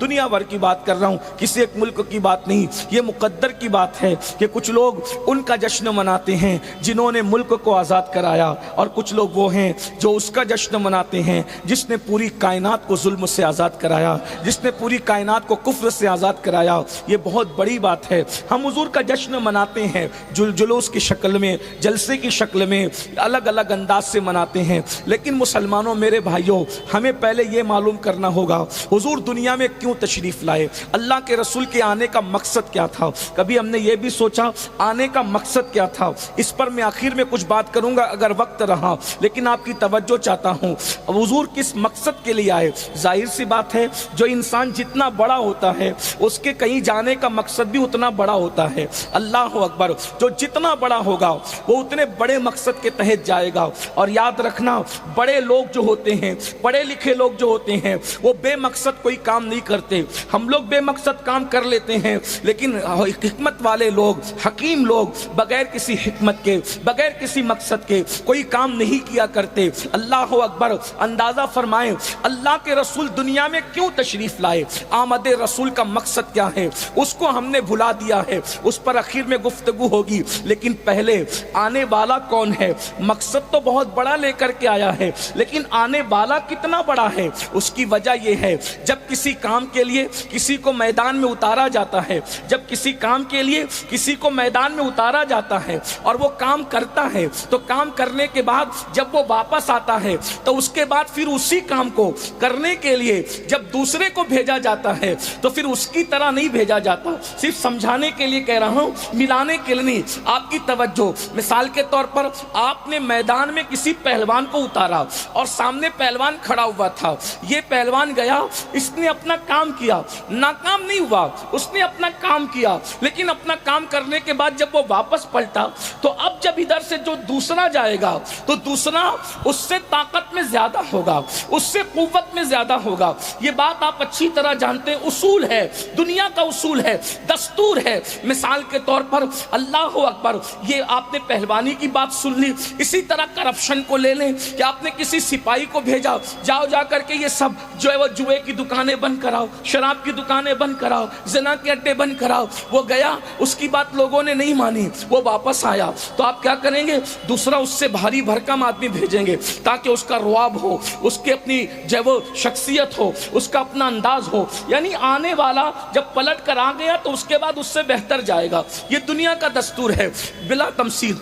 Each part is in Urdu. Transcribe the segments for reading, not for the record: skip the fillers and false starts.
دنیا بھر کی بات کر رہا ہوں، کسی ایک ملک کی بات نہیں، یہ مقدر کی بات ہے کہ کچھ لوگ ان کا جشن مناتے ہیں جنہوں نے ملک کو آزاد کرایا، اور کچھ لوگ وہ ہیں جو اس کا جشن مناتے ہیں جس نے پوری کائنات کو ظلم سے آزاد کرایا، جس نے پوری کائنات کو کفر سے آزاد کرایا۔ یہ بہت بڑی بات ہے۔ ہم حضور کا جشن مناتے ہیں جلوس کی شکل میں، جلسے کی شکل میں، الگ الگ انداز سے مناتے ہیں، لیکن مسلمانوں میرے بھائیوں، ہمیں پہلے یہ معلوم کرنا ہوگا حضور دنیا میں کیوں تشریف لائے، اللہ کے رسول کے آنے کا مقصد کیا تھا۔ کبھی ہم نے یہ بھی سوچا آنے کا مقصد کیا تھا؟ اس پر میں آخر میں کچھ بات کروں گا اگر وقت رہا، لیکن آپ کی توجہ چاہتا ہوں حضور کس مقصد کے لیے آئے۔ ظاہر سی بات ہے جو انسان جتنا بڑا ہوتا ہے اس کے کہیں جانے کا مقصد بھی اتنا بڑا ہوتا ہے۔ اللہ اکبر، جو جتنا بڑا ہوگا وہ اتنے بڑے مقصد کے تحت جائے گا۔ اور یاد رکھنا، بڑے لوگ جو ہوتے ہیں، پڑھے لکھے لوگ جو ہوتے ہیں، وہ بے مقصد کوئی کام نہیں کرتے۔ ہم لوگ بے مقصد کام کر لیتے ہیں، لیکن حکمت والے لوگ، حکیم لوگ بغیر کسی حکمت کے، بغیر کسی مقصد کے کوئی کام نہیں کیا کرتے۔ اللہ اکبر، اندازہ فرمائیں اللہ کے رسول دنیا میں کیوں تشریف لائے، آمد رسول کا مقصد کیا ہے، اس کو ہم نے بھلا دیا ہے، اس پر آخر میں گفتگو ہوگی۔ لیکن پہلے آنے والا کون ہے؟ مقصد تو بہت بڑا لے کر کے آیا ہے، لیکن آنے والا کتنا بڑا ہے؟ اس کی وجہ یہ ہے جب کسی کام کے لیے کسی کو میدان میں اتارا جاتا ہے، جب کسی کام کے لیے کسی کو میدان میں اتارا جاتا ہے اور وہ کام کرتا ہے، تو کام کرنے کے بعد جب وہ واپس آتا ہے تو اس کے بعد پھر اسی کام کو کرنے کے لیے جب دوسرے کو بھیجا جاتا ہے تو پھر اس کی طرح نہیں بھیجا جاتا۔ صرف سمجھانے کے لیے کہہ رہا ہوں، ملانے کے لیے نہیں۔ آپ کی توجہ، مثال کے طور پر آپ نے میدان میں کسی پہلوان کو اتارا اور سامنے پہلوان کھڑا ہوا تھا، یہ پہلوان گیا، اس نے اپنا کام کیا، ناکام نہیں ہوا، اس نے اپنا کام کیا، لیکن اپنا کام کرنے کے بعد جب وہ واپس پلٹا تو اب جب ادھر سے جو دوسرا جائے گا تو دوسرا اس سے طاقت میں زیادہ ہوگا، اس سے قوت میں زیادہ ہوگا۔ یہ بات آپ اچھی طرح جانتے ہیں، اصول ہے، دنیا کا اصول ہے، دستور ہے۔ مثال کے طور پر اللہ اکبر، یہ آپ نے پہلوانی کی بات سن لی، اسی طرح کرپشن کو لے لیں کہ آپ نے کسی سپاہی کو بھیجا، جاؤ جا کر کے یہ سب جو ہے وہ جوئے کی دکانیں بند کراؤ، شراب کی دکانیں بند کراؤ، زنا کے اڈے بند کراؤ۔ وہ گیا، اس کی بات لوگوں نے نہیں مانی، وہ واپس آیا، تو آپ کیا کریں گے؟ دوسرا اس سے بھاری بھرکم آدمی بھیجیں گے تاکہ اس کا رواب ہو، اس کی اپنی جو ہے وہ شخصیت ہو، اس کا اپنا انداز ہو۔ یعنی آنے والا جب پلٹ کر آ گیا تو اس کے بعد اس سے بہتر جائے گا۔ یہ دنیا کا دستور ہے بلا تمثیل۔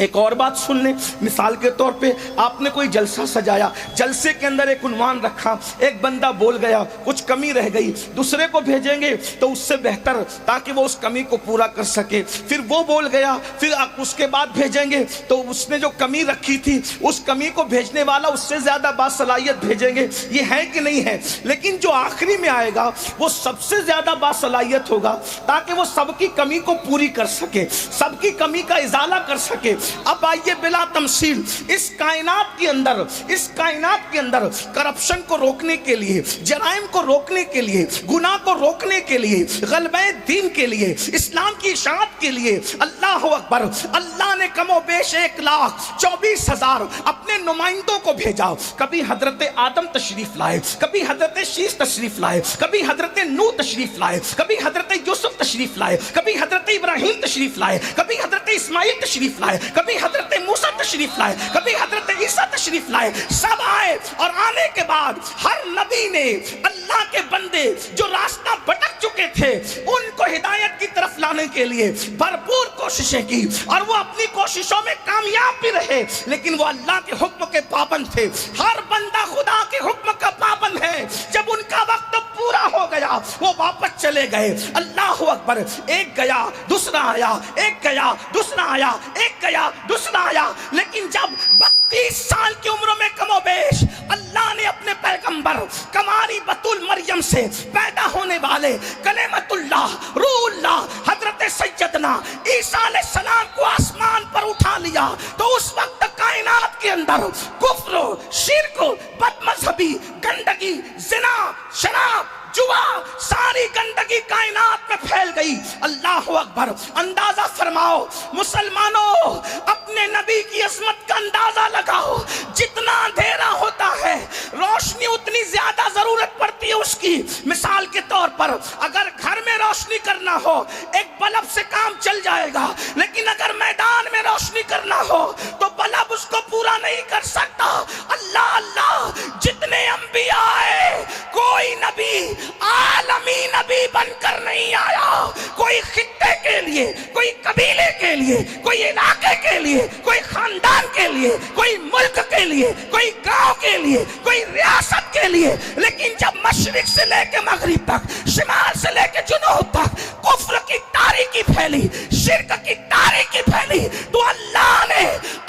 ایک اور بات سن لیں، مثال کے طور پہ آپ نے کوئی جلسہ سجایا، جلسے کے اندر ایک عنوان رکھا، ایک بندہ بول گیا، کچھ کمی رہ گئی، دوسرے کو بھیجیں گے تو اس سے بہتر تاکہ وہ اس کمی کو پورا کر سکے، پھر وہ بول گیا، پھر اس کے بعد بھیجیں گے تو اس نے جو کمی رکھی تھی اس کمی کو بھیجنے والا اس سے زیادہ باصلاحیت بھیجیں گے۔ یہ ہے کہ نہیں ہے؟ لیکن جو آخری میں آئے گا وہ سب سے زیادہ باصلاحیت ہوگا تاکہ وہ سب کی کمی کو پوری کر سکے، سب کی کمی کا ازالہ کر سکے۔ اب آئیے بلا تمثیل، اس کائنات کے اندر کرپشن کو روکنے کے لیے، جرائم کو روکنے کے لیے، گناہ کو روکنے کے لیے، غلبہ دین کے لیے، اسلام کی اشاعت کے لیے، اللہ اکبر، اللہ نے کم و بیش 1,24,000 اپنے نمائندوں کو بھیجا۔ کبھی حضرت آدم تشریف لائے، کبھی حضرت شیش تشریف لائے، کبھی حضرت نوح تشریف لائے، کبھی حضرت یوسف تشریف لائے، کبھی حضرت ابراہیم تشریف لائے، کبھی حضرت اسماعیل تشریف لائے، کبھی حضرت موسیٰ تشریف لائے، کبھی حضرت عیسیٰ تشریف لائے۔ سب آئے اور آنے کے بعد ہر نبی نے اللہ کے بندے جو راستہ بھٹک چکے تھے ان کو ہدایت کی طرف لانے کے لیے بھرپور کوششیں کی، اور وہ اپنی کوششوں میں کامیاب بھی رہے، لیکن وہ اللہ کے حکم کے پابند تھے۔ ہر بندہ خدا کے حکم کا پابند ہے۔ جب ان کا وقت پورا ہو گیا وہ واپس چلے گئے۔ اللہ اکبر، ایک گیا، دوسرا آیا، ایک گیا، دوسرا آیا، ایک گیا، دوسرا آیا، لیکن جب 32 سال کی عمر میں کم و بیش اللہ نے اپنے پیغمبر کماری بطول مریم سے پیدا ہونے والے کلمت اللہ، روح اللہ، حضرت سیدنا عیسیٰ علیہ السلام کو آسمان پر اٹھا لیا تو اس وقت کائنات کے اندر کفر، شرک، بد مذہبی، گندگی، زنا، شراب، جوا، ساری گندگی کائنات میں پھیل گئی۔ اللہ اکبر، اندازہ فرماؤ مسلمانوں، اپنے نبی کی عظمت کا اندازہ لگاؤ۔ جتنا اندھیرا ہوتا ہے روشنی اتنی زیادہ ضرورت پڑتی ہے اس کی۔ مثال کے طور اکبر. اگر گھر میں روشنی کرنا ہو ایک بلب سے کام چل جائے گا، لیکن اگر میدان میں روشنی کرنا ہو تو بلب اس کو پورا نہیں کر سکتا. اللہ اللہ، جتنے انبیاء آئے کوئی نبی عالمی نبی بن کر نہیں آیا. کوئی خطے کے لیے، کوئی قبیلے کے لیے، کوئی علاقے کے لیے، کوئی خاندان کے لیے، کوئی ملک کے لیے، کوئی گاؤں کے لیے، کوئی ریاست کے لیے. لیکن جب مشرق سے لے کے مغرب تک، شمال سے لے کے جنوب تک کفر کی تاریکی پھیلی، شرک کی تاریکی پھیلی، تو اللہ نے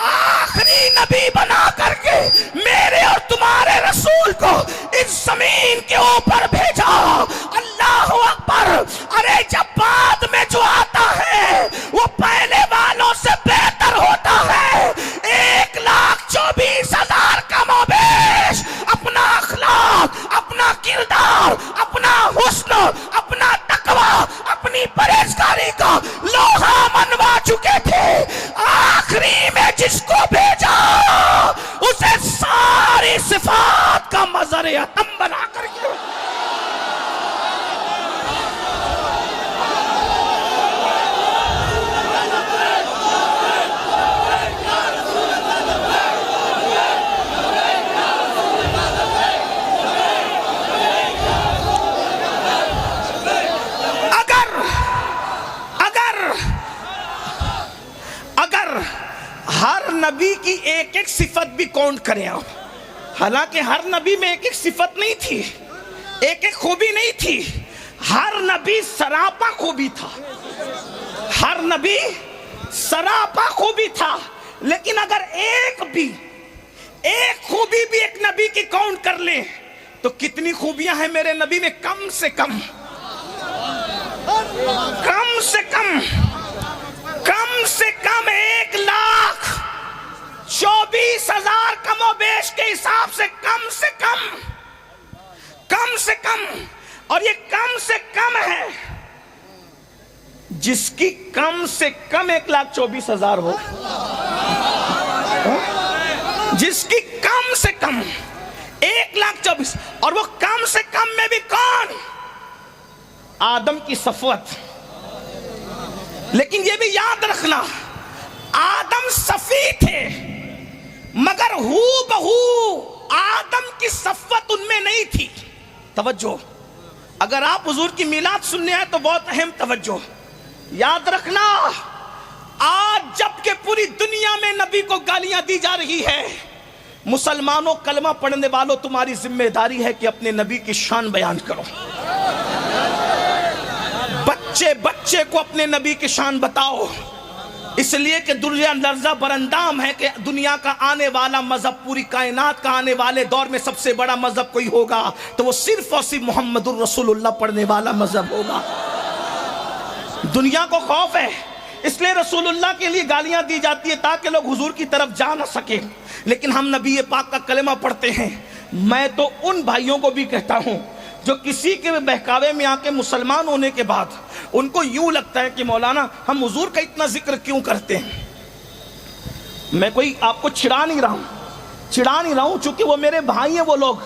آخری نبی بنا کر کے میرے اور تمہارے رسول کو اس زمین کے اوپر بھیجا. اللہ اکبر. ارے جب بعد میں جو آتا ہے وہ پہلے والوں سے بہتر ہوتا ہے. 1,24,000 کم و بیش اپنا اخلاق، اپنا کردار، اپنا حسن، اپنا تقوی، اپنی پرہیزگاری کا لوہا منوا چکے تھے. آخری میں جس کو بھیجا اسے ساری صفات کا مظہر اتم بنا کر کے ہر نبی کی ایک ایک صفت بھی کاؤنٹ کریں آپ. حالانکہ ہر نبی میں ایک ایک صفت نہیں تھی، ایک ایک خوبی نہیں تھی. ہر نبی سراپا خوبی تھا، ہر نبی سراپا خوبی تھا. لیکن اگر ایک خوبی بھی ایک نبی کی کاؤنٹ کر لیں تو کتنی خوبیاں ہیں میرے نبی میں؟ کم سے کم 1,24,000 کم و بیش کے حساب سے کم سے کم. اور یہ کم سے کم ہے جس کی کم سے کم 1,24,000 ہو، جس کی کم سے کم 1,24,000. اور وہ کم سے کم میں بھی کون؟ آدم کی صفوت. لیکن یہ بھی یاد رکھنا، آدم صفی تھے مگر ہو بہو آدم کی صفوت ان میں نہیں تھی. توجہ، اگر آپ حضور کی میلاد سننے آئے تو بہت اہم توجہ. یاد رکھنا، آج جب کہ پوری دنیا میں نبی کو گالیاں دی جا رہی ہے، مسلمانوں، کلمہ پڑھنے والوں، تمہاری ذمہ داری ہے کہ اپنے نبی کی شان بیان کرو. بچے کو اپنے نبی کی شان بتاؤ، اس لیے کہ دنیا لرزہ برندام ہے کہ دنیا کا آنے والا مذہب، پوری کائنات کا آنے والے دور میں سب سے بڑا مذہب کوئی ہوگا تو وہ صرف اور صرف محمد الرسول اللہ پڑھنے والا مذہب ہوگا. دنیا کو خوف ہے، اس لیے رسول اللہ کے لیے گالیاں دی جاتی ہے تاکہ لوگ حضور کی طرف جا نہ سکیں. لیکن ہم نبی پاک کا کلمہ پڑھتے ہیں. میں تو ان بھائیوں کو بھی کہتا ہوں جو کسی کے بہکاوے میں آ کے مسلمان ہونے کے بعد ان کو یوں لگتا ہے کہ مولانا ہم حضور کا اتنا ذکر کیوں کرتے ہیں. میں کوئی آپ کو چڑھا نہیں رہا ہوں چونکہ وہ میرے بھائی ہیں. وہ لوگ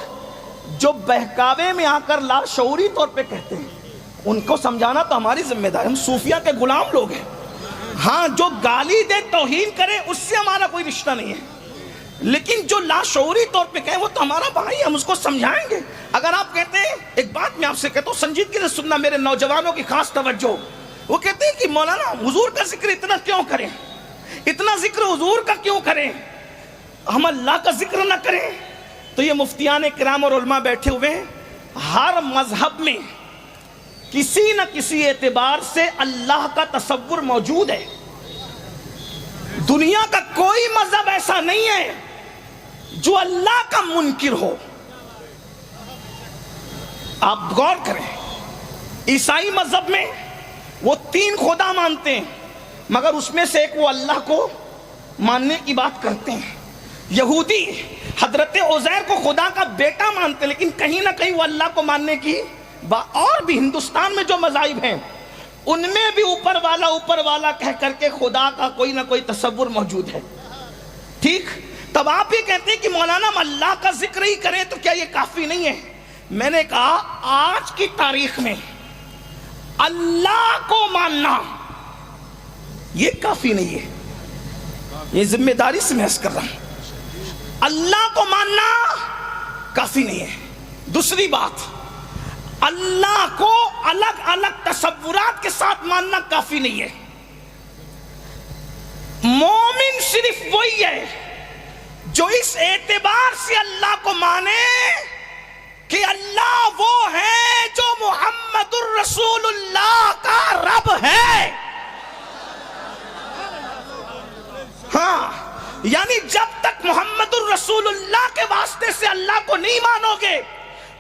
جو بہکاوے میں آ کر لاشعوری طور پہ کہتے ہیں ان کو سمجھانا تو ہماری ذمہ داری. ہم صوفیہ کے غلام لوگ ہیں. ہاں، جو گالی دے، توہین کرے، اس سے ہمارا کوئی رشتہ نہیں ہے. لیکن جو لاشعوری طور پہ کہیں وہ تو ہمارا بھائی ہے، ہم اس کو سمجھائیں گے. اگر آپ کہتے ہیں، ایک بات میں آپ سے کہتا ہوں، سنجیدگی سے سننا، میرے نوجوانوں کی خاص توجہ. وہ کہتے ہیں کہ مولانا حضور کا ذکر اتنا کیوں کریں، اتنا ذکر حضور کا کیوں کریں، ہم اللہ کا ذکر نہ کریں. تو یہ مفتیان کرام اور علماء بیٹھے ہوئے ہیں. ہر مذہب میں کسی نہ کسی اعتبار سے اللہ کا تصور موجود ہے. دنیا کا کوئی مذہب ایسا نہیں ہے جو اللہ کا منکر ہو. آپ غور کریں، عیسائی مذہب میں وہ 3 خدا مانتے ہیں مگر اس میں سے ایک وہ اللہ کو ماننے کی بات کرتے ہیں. یہودی حضرت عزیر کو خدا کا بیٹا مانتے لیکن کہیں نہ کہیں وہ اللہ کو ماننے کی اور بھی ہندوستان میں جو مذاہب ہیں ان میں بھی اوپر والا کہہ کر کے خدا کا کوئی نہ کوئی تصور موجود ہے. ٹھیک، تب آپ یہ کہتے ہیں کہ مولانا ہم اللہ کا ذکر ہی کریں تو کیا یہ کافی نہیں ہے؟ میں نے کہا آج کی تاریخ میں اللہ کو ماننا یہ کافی نہیں ہے. یہ ذمہ داری سے میں عرض کر رہا ہوں، اللہ کو ماننا کافی نہیں ہے. دوسری بات، اللہ کو الگ الگ تصورات کے ساتھ ماننا کافی نہیں ہے. مومن صرف وہی ہے جو اس اعتبار سے اللہ کو مانے کہ اللہ وہ ہے جو محمد الرسول اللہ کا رب ہے. ہاں، یعنی جب تک محمد الرسول اللہ کے واسطے سے اللہ کو نہیں مانو گے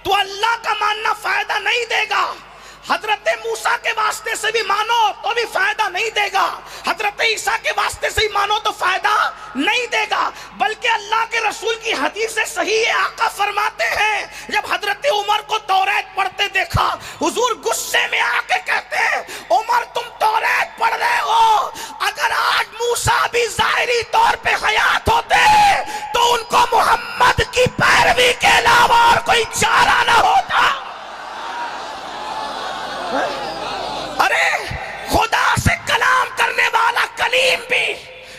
تو اللہ کا ماننا فائدہ نہیں دے گا. حضرت موسیٰ کے واسطے سے بھی مانو تو بھی فائدہ نہیں دے گا، حضرت عیسیٰ کے واسطے سے بھی مانو تو فائدہ نہیں دے گا. بلکہ اللہ کے رسول کی حدیث صحیح ہے، آقا فرماتے ہیں جب حضرت عمر کو توریت پڑھتے دیکھا، حضور غصے میں آ کے کہتے ہیں عمر تم توریت پڑھ رہے ہو، اگر آج موسیٰ بھی ظاہری طور پہ حیات ہوتے تو ان کو محمد کی پیروی کے علاوہ اور کوئی چارہ نہ ہوتا. ارے خدا سے کلام کرنے والا کلیم بھی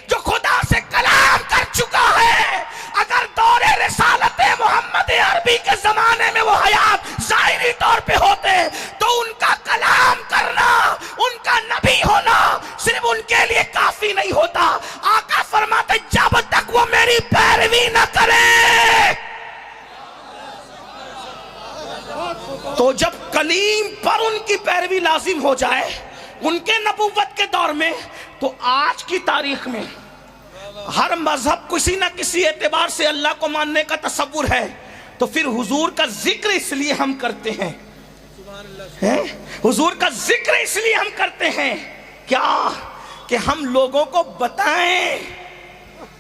جو خدا سے کلام کر چکا ہے، اگر دور رسالت محمد عربی کے زمانے میں وہ حیات ظاہری طور پہ ہوتے تو ان کا کلام کرنا، ان کا نبی ہونا صرف ان کے لیے کافی نہیں ہوتا. آقا فرماتے جب تک وہ میری پیروی نہ کرے، تو جب کلیم پر ان کی پیروی لازم ہو جائے ان کے نبوت کے دور میں، تو آج کی تاریخ میں ہر مذہب کسی نہ کسی اعتبار سے اللہ کو ماننے کا تصور ہے. تو پھر حضور کا ذکر اس لیے ہم کرتے ہیں، حضور کا ذکر اس لیے ہم کرتے ہیں کیا کہ ہم لوگوں کو بتائیں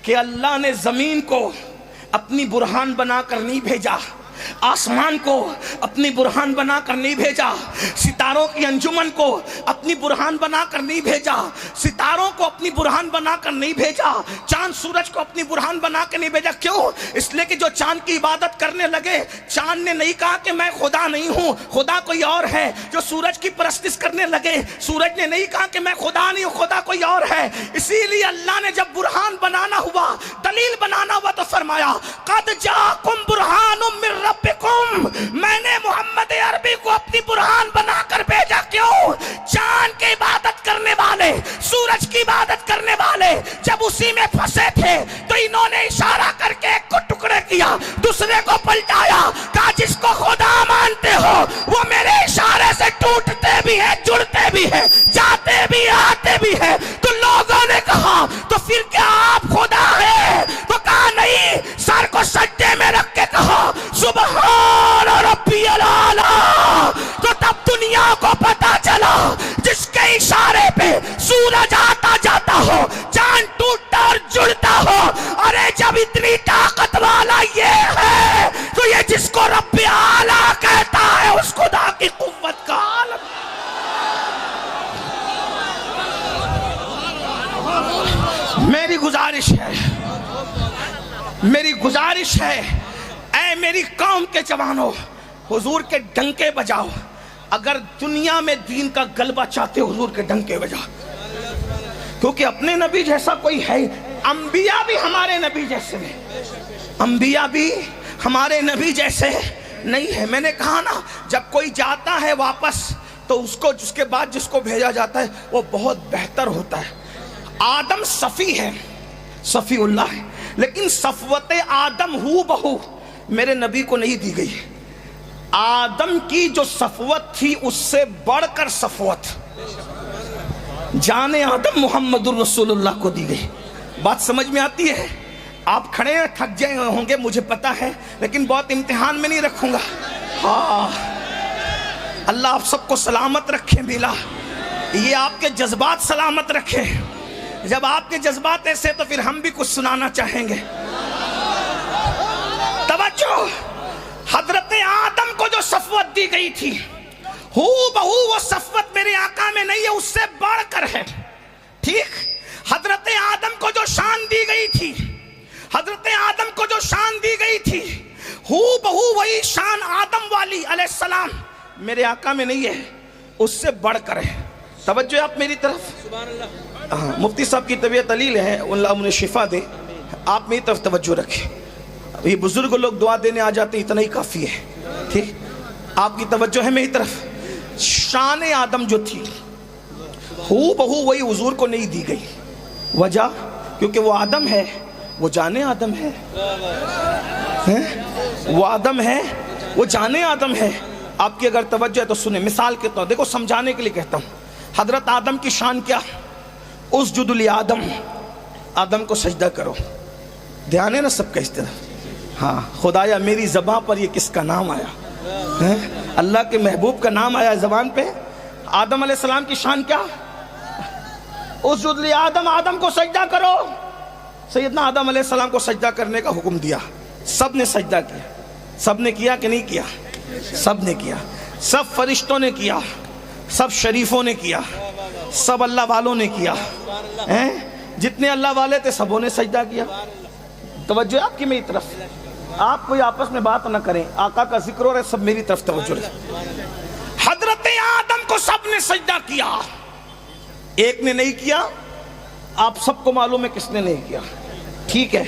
کہ اللہ نے زمین کو اپنی برہان بنا کر نہیں بھیجا، آسمان کو اپنی برہان بنا کر نہیں بھیجا، ستاروں کی انجمن کو اپنی برہان بنا کر نہیں بھیجا، ستاروں کو اپنی برہان بنا کر نہیں بھیجا، چاند سورج کو اپنی برہان بنا کے نہیں بھیجا. کیوں؟ اس لیے کہ جو چاند کی عبادت کرنے لگے، چاند نے نہیں کہا کہ میں خدا نہیں ہوں، خدا کوئی اور ہے. جو سورج کی پرستش کرنے لگے، سورج نے نہیں کہا کہ میں خدا نہیں ہوں، خدا کوئی اور ہے. اسی لیے اللہ نے جب برہان بنانا ہوا، دلیل بنانا ہوا، تو فرمایا قد جاءکم برہان من ربکم، میں نے محمد عربی کو اپنی برہان بنا کر بھیجا. کیوں؟ چاند کی عبادت کرنے والے، سورج کی عبادت کرنے والے جب اسی میں پھنسے تھے تو انہوں نے اشارہ کر کے ایک کو ٹکڑے کیا، دوسرے کو پلٹایا، کہا جس کو خدا مانتے ہو وہ میرے اشارے سے ٹوٹتے بھی ہے، جڑتے بھی ہے، جاتے بھی آتے بھی ہے. تو لوگوں نے کہا تو پھر کیا آپ خدا ہے؟ تو کہا نہیں، سر کو سجدے میں رکھ کے کہا سبحان ربی الاعلیٰ. تو تب دنیا کو پتا چلا جس کے اشارے پہ سورج آتا جاتا ہو، چاند ٹوٹتا اور جڑتا ہو. ارے جب اتنی طاقت والا یہ ہے تو یہ جس کو رب اعلیٰ کہتا ہے اس خدا کی قوت کا عالم. میری گزارش ہے اے میری قوم کے جوانوں، حضور کے ڈنکے بجاؤ. اگر دنیا میں دین کا غلبہ چاہتے حضور کے ڈنکے بجاؤ، کیونکہ اپنے نبی جیسا کوئی ہے. انبیاء بھی ہمارے نبی جیسے ہیں، انبیاء بھی ہمارے نبی جیسے نہیں ہے. میں نے کہا نا، جب کوئی جاتا ہے واپس تو اس کے بعد جس کو بھیجا جاتا ہے وہ بہت بہتر ہوتا ہے. آدم صفی ہے، صفی اللہ ہے، لیکن صفوت آدم ہو بہو میرے نبی کو نہیں دی گئی. آدم کی جو صفوت تھی اس سے بڑھ کر صفوت جان آدم محمد الرسول اللہ کو دی گئی. بات سمجھ میں آتی ہے؟ آپ کھڑے ہیں، تھک جائے ہوں گے مجھے پتا ہے، لیکن بہت امتحان میں نہیں رکھوں گا. ہاں، اللہ آپ سب کو سلامت رکھے. بلا یہ آپ کے جذبات سلامت رکھے. جب آپ کے جذبات ایسے تو پھر ہم بھی کچھ سنانا چاہیں گے. توجہ، حضرت آدم کو جو صفوت دی گئی تھی ہو بہو وہ صفوت میرے آقا میں نہیں ہے، اس سے بڑھ کر ہے. ٹھیک؟ حضرت آدم کو جو شان دی گئی تھی، حضرت آدم کو جو شان دی گئی تھی ہو بہو وہی شان آدم والی علیہ السلام میرے آقا میں نہیں ہے. اس سے بڑھ کر ہے. توجہ آپ میری طرف. مفتی صاحب کی طبیعت علیل ہے, اللہ انہیں شفا دے. آپ میری طرف توجہ رکھیں. یہ بزرگ لوگ دعا دینے آ جاتے ہیں, اتنا ہی کافی ہے. ٹھیک, آپ کی توجہ ہے میری طرف. شان آدم جو تھی ہو بہو وہی حضور کو نہیں دی گئی. وجہ کیونکہ وہ آدم ہے, وہ جانے آدم ہے. وہ آدم ہے, وہ جانے آدم ہے. آپ کی اگر توجہ ہے تو سنیں. مثال کے طور دیکھو, سمجھانے کے لیے کہتا ہوں. حضرت آدم کی شان کیا؟ اسجد لآدم, آدم کو سجدہ کرو. دھیان ہے نا سب کا اس طرح. ہاں, خدایا میری زبان پر یہ کس کا نام آیا؟ اللہ کے محبوب کا نام آیا زبان پہ. آدم علیہ السلام کی شان کیا؟ اسجد لآدم, آدم کو سجدہ کرو. سیدنا آدم علیہ السلام کو سجدہ کرنے کا حکم دیا. سب نے سجدہ کیا. سب نے کیا کہ نہیں کیا؟ سب نے کیا. سب فرشتوں نے کیا, سب شریفوں نے کیا, سب اللہ والوں نے کیا. جتنے اللہ والے تھے سبوں نے سجدہ کیا. توجہ آپ کی میری طرف. آپ کوئی آپس میں بات نہ کریں, آقا کا ذکر ہو رہا ہے, سب میری طرف توجہ رکھیں. حضرت آدم کو سب نے سجدہ کیا, ایک نے نہیں کیا. آپ سب کو معلوم ہے کس نے نہیں کیا. ٹھیک ہے.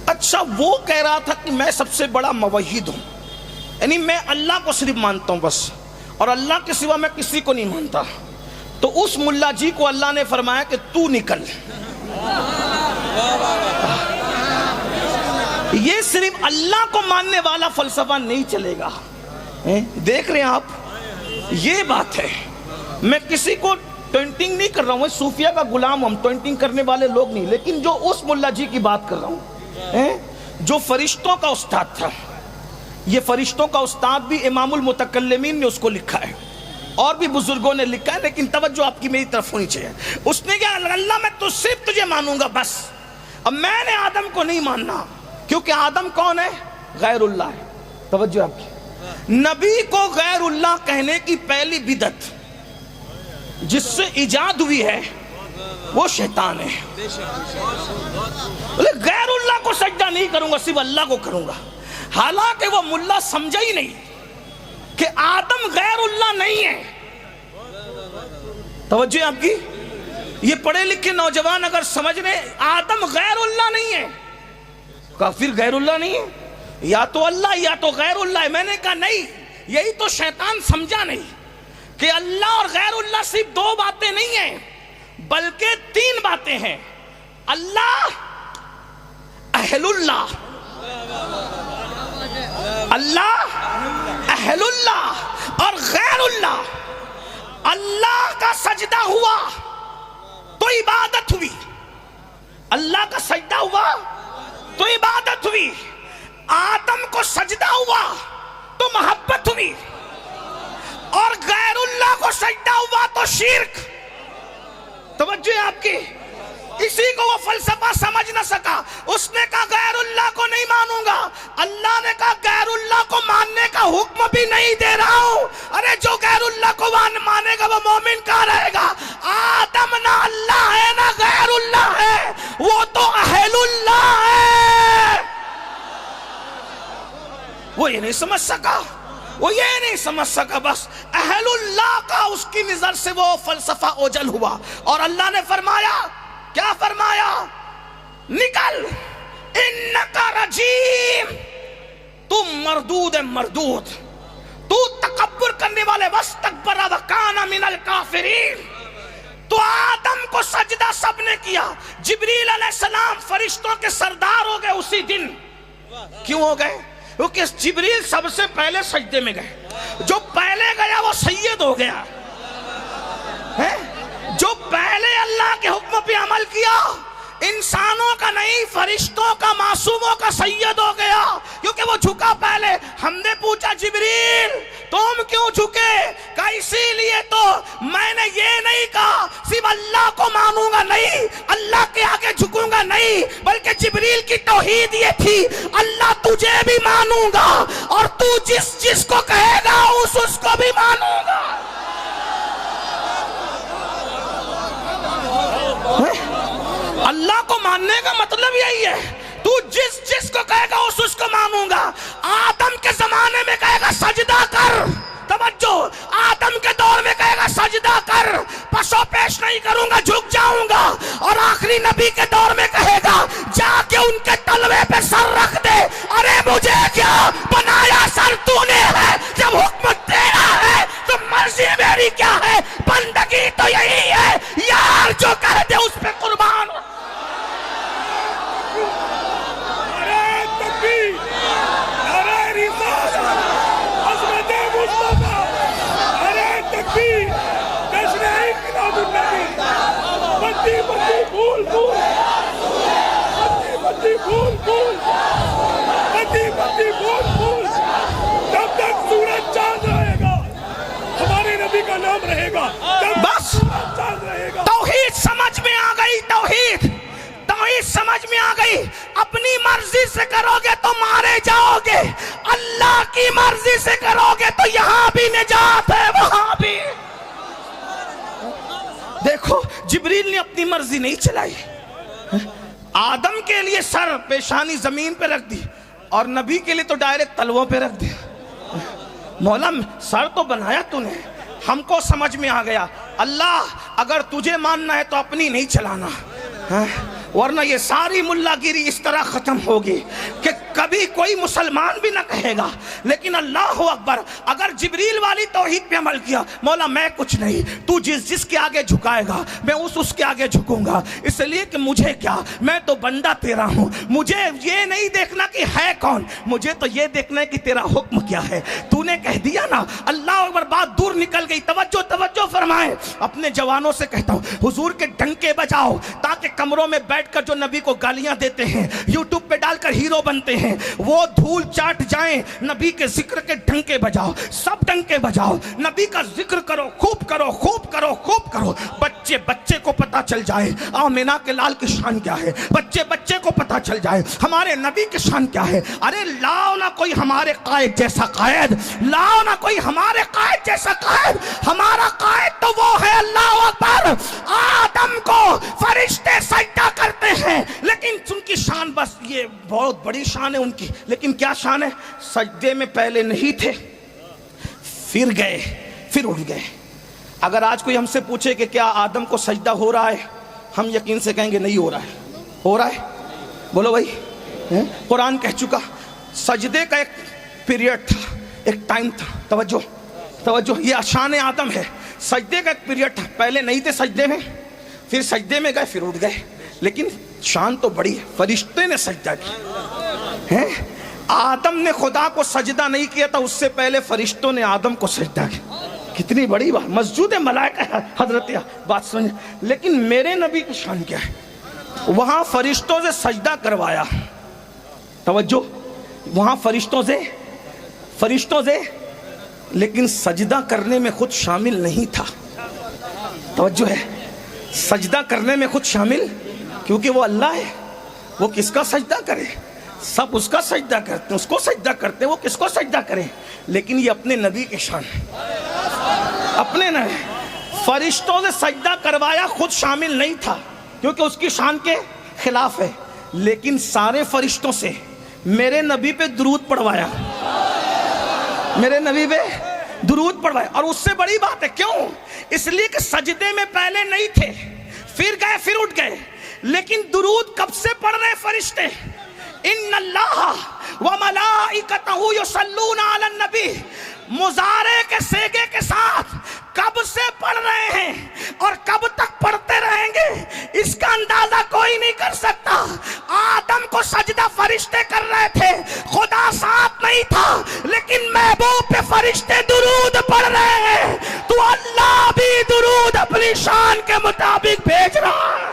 اچھا, وہ کہہ رہا تھا کہ میں سب سے بڑا موحد ہوں, یعنی میں اللہ کو صرف مانتا ہوں بس, اور اللہ کے سوا میں کسی کو نہیں مانتا. تو اس ملا جی کو اللہ نے فرمایا کہ تو نکل. یہ صرف اللہ کو ماننے والا فلسفہ نہیں چلے گا. دیکھ رہے ہیں آپ, یہ بات ہے. میں کسی کو ٹوینٹنگ نہیں کر رہا ہوں, صوفیہ کا غلام ہم, ٹوینٹنگ کرنے والے لوگ نہیں. لیکن جو اس ملا جی کی بات کر رہا ہوں, جو فرشتوں کا استاد تھا, یہ فرشتوں کا استاد بھی امام المتکلمین نے اس کو لکھا ہے, اور بھی بزرگوں نے لکھا ہے. لیکن توجہ آپ کی میری طرف ہونی چاہیے. اس نے کہا اللہ میں تو صرف تجھے مانوں گا بس. اب میں نے آدم کو نہیں ماننا, کیونکہ آدم کون ہے؟ غیر اللہ ہے. توجہ آپ کی. نبی کو غیر اللہ کہنے کی پہلی بدعت جس سے ایجاد ہوئی ہے وہ شیطان ہے. غیر اللہ کو سجدہ نہیں کروں گا, صرف اللہ کو کروں گا. حالانکہ وہ ملا سمجھا ہی نہیں کہ آدم غیر اللہ نہیں ہے. توجہ آپ کی. یہ پڑھے لکھے نوجوان اگر سمجھ رہے آدم غیر اللہ نہیں ہے, کافر غیر اللہ نہیں ہے, یا تو اللہ یا تو غیر اللہ ہے. میں نے کہا نہیں, یہی تو شیطان سمجھا نہیں کہ اللہ اور غیر اللہ صرف دو باتیں نہیں ہیں بلکہ تین باتیں ہیں. اللہ, اہل اللہ, اللہ اہل اللہ اور غیر اللہ. اللہ کا سجدہ ہوا تو عبادت ہوئی, اللہ کا سجدہ ہوا تو عبادت ہوئی. آدم کو سجدہ ہوا تو محبت ہوئی, اور غیر اللہ کو سجدہ ہوا تو شرک. توجہ آپ کی. کسی کو وہ فلسفہ سمجھ نہ سکا. اس نے کہا غیر اللہ کو نہیں مانوں گا. اللہ نے کہا غیر اللہ کو ماننے کا حکم بھی نہیں دے رہا ہوں. ارے جو غیر اللہ کو مانے گا وہ مومن کہاں رہے گا؟ آدم نہ اللہ ہے نہ غیر اللہ ہے, وہ تو اہل اللہ ہے. وہ یہ نہیں سمجھ سکا, وہ یہ نہیں سمجھ سکا. بس اہل اللہ کا اس کی نظر سے وہ فلسفہ اوجل ہوا. اور اللہ نے فرمایا, کیا فرمایا؟ نکل, انکا رجیم, تم مردود مردود. تو تکبر کرنے والے, واستکبر وکان من الکافرین. تو آدم کو سجدہ سب نے کیا. جبریل علیہ السلام فرشتوں کے سردار ہو گئے اسی دن. کیوں ہو گئے؟ کیونکہ جبریل سب سے پہلے سجدے میں گئے. جو پہلے گیا وہ سید ہو گیا. جو پہلے اللہ کے حکم پہ عمل کیا, انسانوں کا نہیں فرشتوں کا, معصوموں کا سید ہو گیا. کیونکہ وہ جھکا پہلے. ہم نے پوچھا جبریل تم کیوں جھکے؟ کہا اسی لیے تو میں نے یہ نہیں کہا صرف اللہ کو مانوں گا, نہیں اللہ کے آگے جھکوں گا نہیں, بلکہ جبریل کی توحید یہ تھی اللہ تجھے بھی مانوں گا اور تو جس کو کہے گا اس کو بھی مانوں گا. اللہ کو ماننے کا مطلب یہی ہے, تو جس کو کہے گا اس کو مانوں گا. آدم کے زمانے میں کہے گا سجدہ کر, توجہ, آدم کے دور میں کہے گا میری نبی کے دور میں کہے گا جا کے ان کے تلوے پہ سر رکھ دے. ارے مجھے کیا بنایا سر تو نے ہے؟ جب حکم تیرا ہے تو مرضی میری کیا ہے؟ بندگی تو یہی ہے یار جو کہہ دے اس پہ قربان. نعرہ تکبیر، نعرہ رسالت، عظمت مصطفیٰ، نعرہ تکبیر، جشن انقلاب النبی. بتی بتی پھول پھول، بتی بتی پھول پھول، بتی بتی پھول پھول. جب تک سورج چاند رہے گا ہمارے نبی کا نام رہے گا. بس چاند رہے گا. توحید سمجھ میں آ گئی. توحید سمجھ میں آ گئی. اپنی مرضی سے کرو گے تو مارے جاؤ گے, اللہ کی مرضی سے کرو گے تو یہاں بھی نجات ہے وہاں بھی. دیکھو جبریل نے اپنی مرضی نہیں چلائی. آدم کے لیے سر پیشانی زمین پہ رکھ دی اور نبی کے لیے تو ڈائریکٹ تلووں پہ رکھ دیا. مولا سر تو بنایا تو نے, ہم کو سمجھ میں آ گیا. اللہ اگر تجھے ماننا ہے تو اپنی نہیں چلانا, ورنہ یہ ساری ملا گیری اس طرح ختم ہوگی کہ کبھی کوئی مسلمان بھی نہ کہے گا. لیکن اللہ اکبر, اگر جبریل والی توحید پہ عمل کیا, مولا میں کچھ نہیں, تو جس کے آگے جھکائے گا میں اس کے آگے جھکوں گا. اس لیے کہ مجھے کیا, میں تو بندہ تیرا ہوں. مجھے یہ نہیں دیکھنا کہ ہے کون, مجھے تو یہ دیکھنا ہے کہ تیرا حکم کیا ہے. تو نے کہہ دیا نا, اللہ اکبر, بات دور نکل گئی. توجہ فرمائیں. اپنے جوانوں سے کہتا ہوں حضور کے ڈنکے بجاؤ تاکہ کمروں میں بیٹھ کر جو نبی کو گالیاں دیتے ہیں, یوٹیوب پہ ڈال کر ہیرو بنتے ہیں, وہ دھول چاٹ جائیں. نبی کے ذکر کے ڈنکے بجاؤ, سب ڈنکے بجاؤ, نبی کا ذکر کرو, خوب کرو, خوب کرو, خوب کرو. بچے کو پتا چل جائے آمینہ کے لال کی شان کیا ہے, بچے کو پتا چل جائے ہمارے نبی کی شان کیا ہے. ارے لاؤ نہ کوئی ہمارے قائد جیسا قائد, لاؤ نہ کوئی ہمارے قائد جیسا قائد. ہمارا قائد تو وہ ہے, اللہ اکبر. آدم کو فرشتے سجدہ کرتے ہیں, لیکن ان کی شان بس یہ بہت بڑی شان ہے ان کی, لیکن کیا شان ہے؟ سجدے میں پہلے نہیں تھے, پھر گئے, پھر اٹھ گئے. اگر آج کوئی ہم سے پوچھے کہ کیا آدم کو سجدہ ہو رہا ہے, ہم یقین سے کہیں گے نہیں ہو رہا ہے. ہو رہا ہے؟ بولو بھائی. قرآن کہہ چکا سجدے کا ایک پیریڈ تھا, ایک ٹائم تھا. توجہ, یہ شان آدم ہے. سجدے کا ایک پیریڈ تھا, پہلے نہیں تھے سجدے میں, پھر سجدے میں گئے, پھر اٹھ گئے. لیکن شان تو بڑی ہے, فرشتے نے سجدہ کیا. آدم نے خدا کو سجدہ نہیں کیا تھا, اس سے پہلے فرشتوں نے آدم کو سجدہ کیا. کتنی بڑی بات. مسجود ملائکہ حضرت, بات سمجھ. لیکن میرے نبی کی شان کیا ہے؟ وہاں فرشتوں سے سجدہ کروایا. توجہ, وہاں فرشتوں سے لیکن سجدہ کرنے میں خود شامل نہیں تھا. توجہ ہے, سجدہ کرنے میں خود شامل, کیونکہ وہ اللہ ہے. وہ کس کا سجدہ کرے؟ سب اس کا سجدہ کرتے ہیں, اس کو سجدہ کرتے ہیں, وہ کس کو سجدہ کرے؟ لیکن یہ اپنے نبی کی شان, اپنے نبی. فرشتوں سے سجدہ کروایا, خود شامل نہیں تھا کیونکہ اس کی شان کے خلاف ہے. لیکن سارے فرشتوں سے میرے نبی پہ درود پڑھوایا, میرے نبی پہ درود پڑھوایا. اور اس سے بڑی بات ہے, کیوں؟ اس لیے کہ سجدے میں پہلے نہیں تھے, پھر گئے, پھر اٹھ گئے. لیکن درود کب سے پڑھ رہے فرشتے؟ ان اللہ وملائکتہ یصلون علی النبی, مضارع کے صیغے کے ساتھ کب سے پڑھ رہے ہیں اور کب تک پڑھتے رہیں گے اس کا اندازہ کوئی نہیں کر سکتا. آدم کو سجدہ فرشتے کر رہے تھے, خدا ساتھ نہیں تھا, لیکن محبوب پہ فرشتے درود پڑھ رہے ہیں. تو اللہ بھی درود اپنی شان کے مطابق بھیج رہا ہے.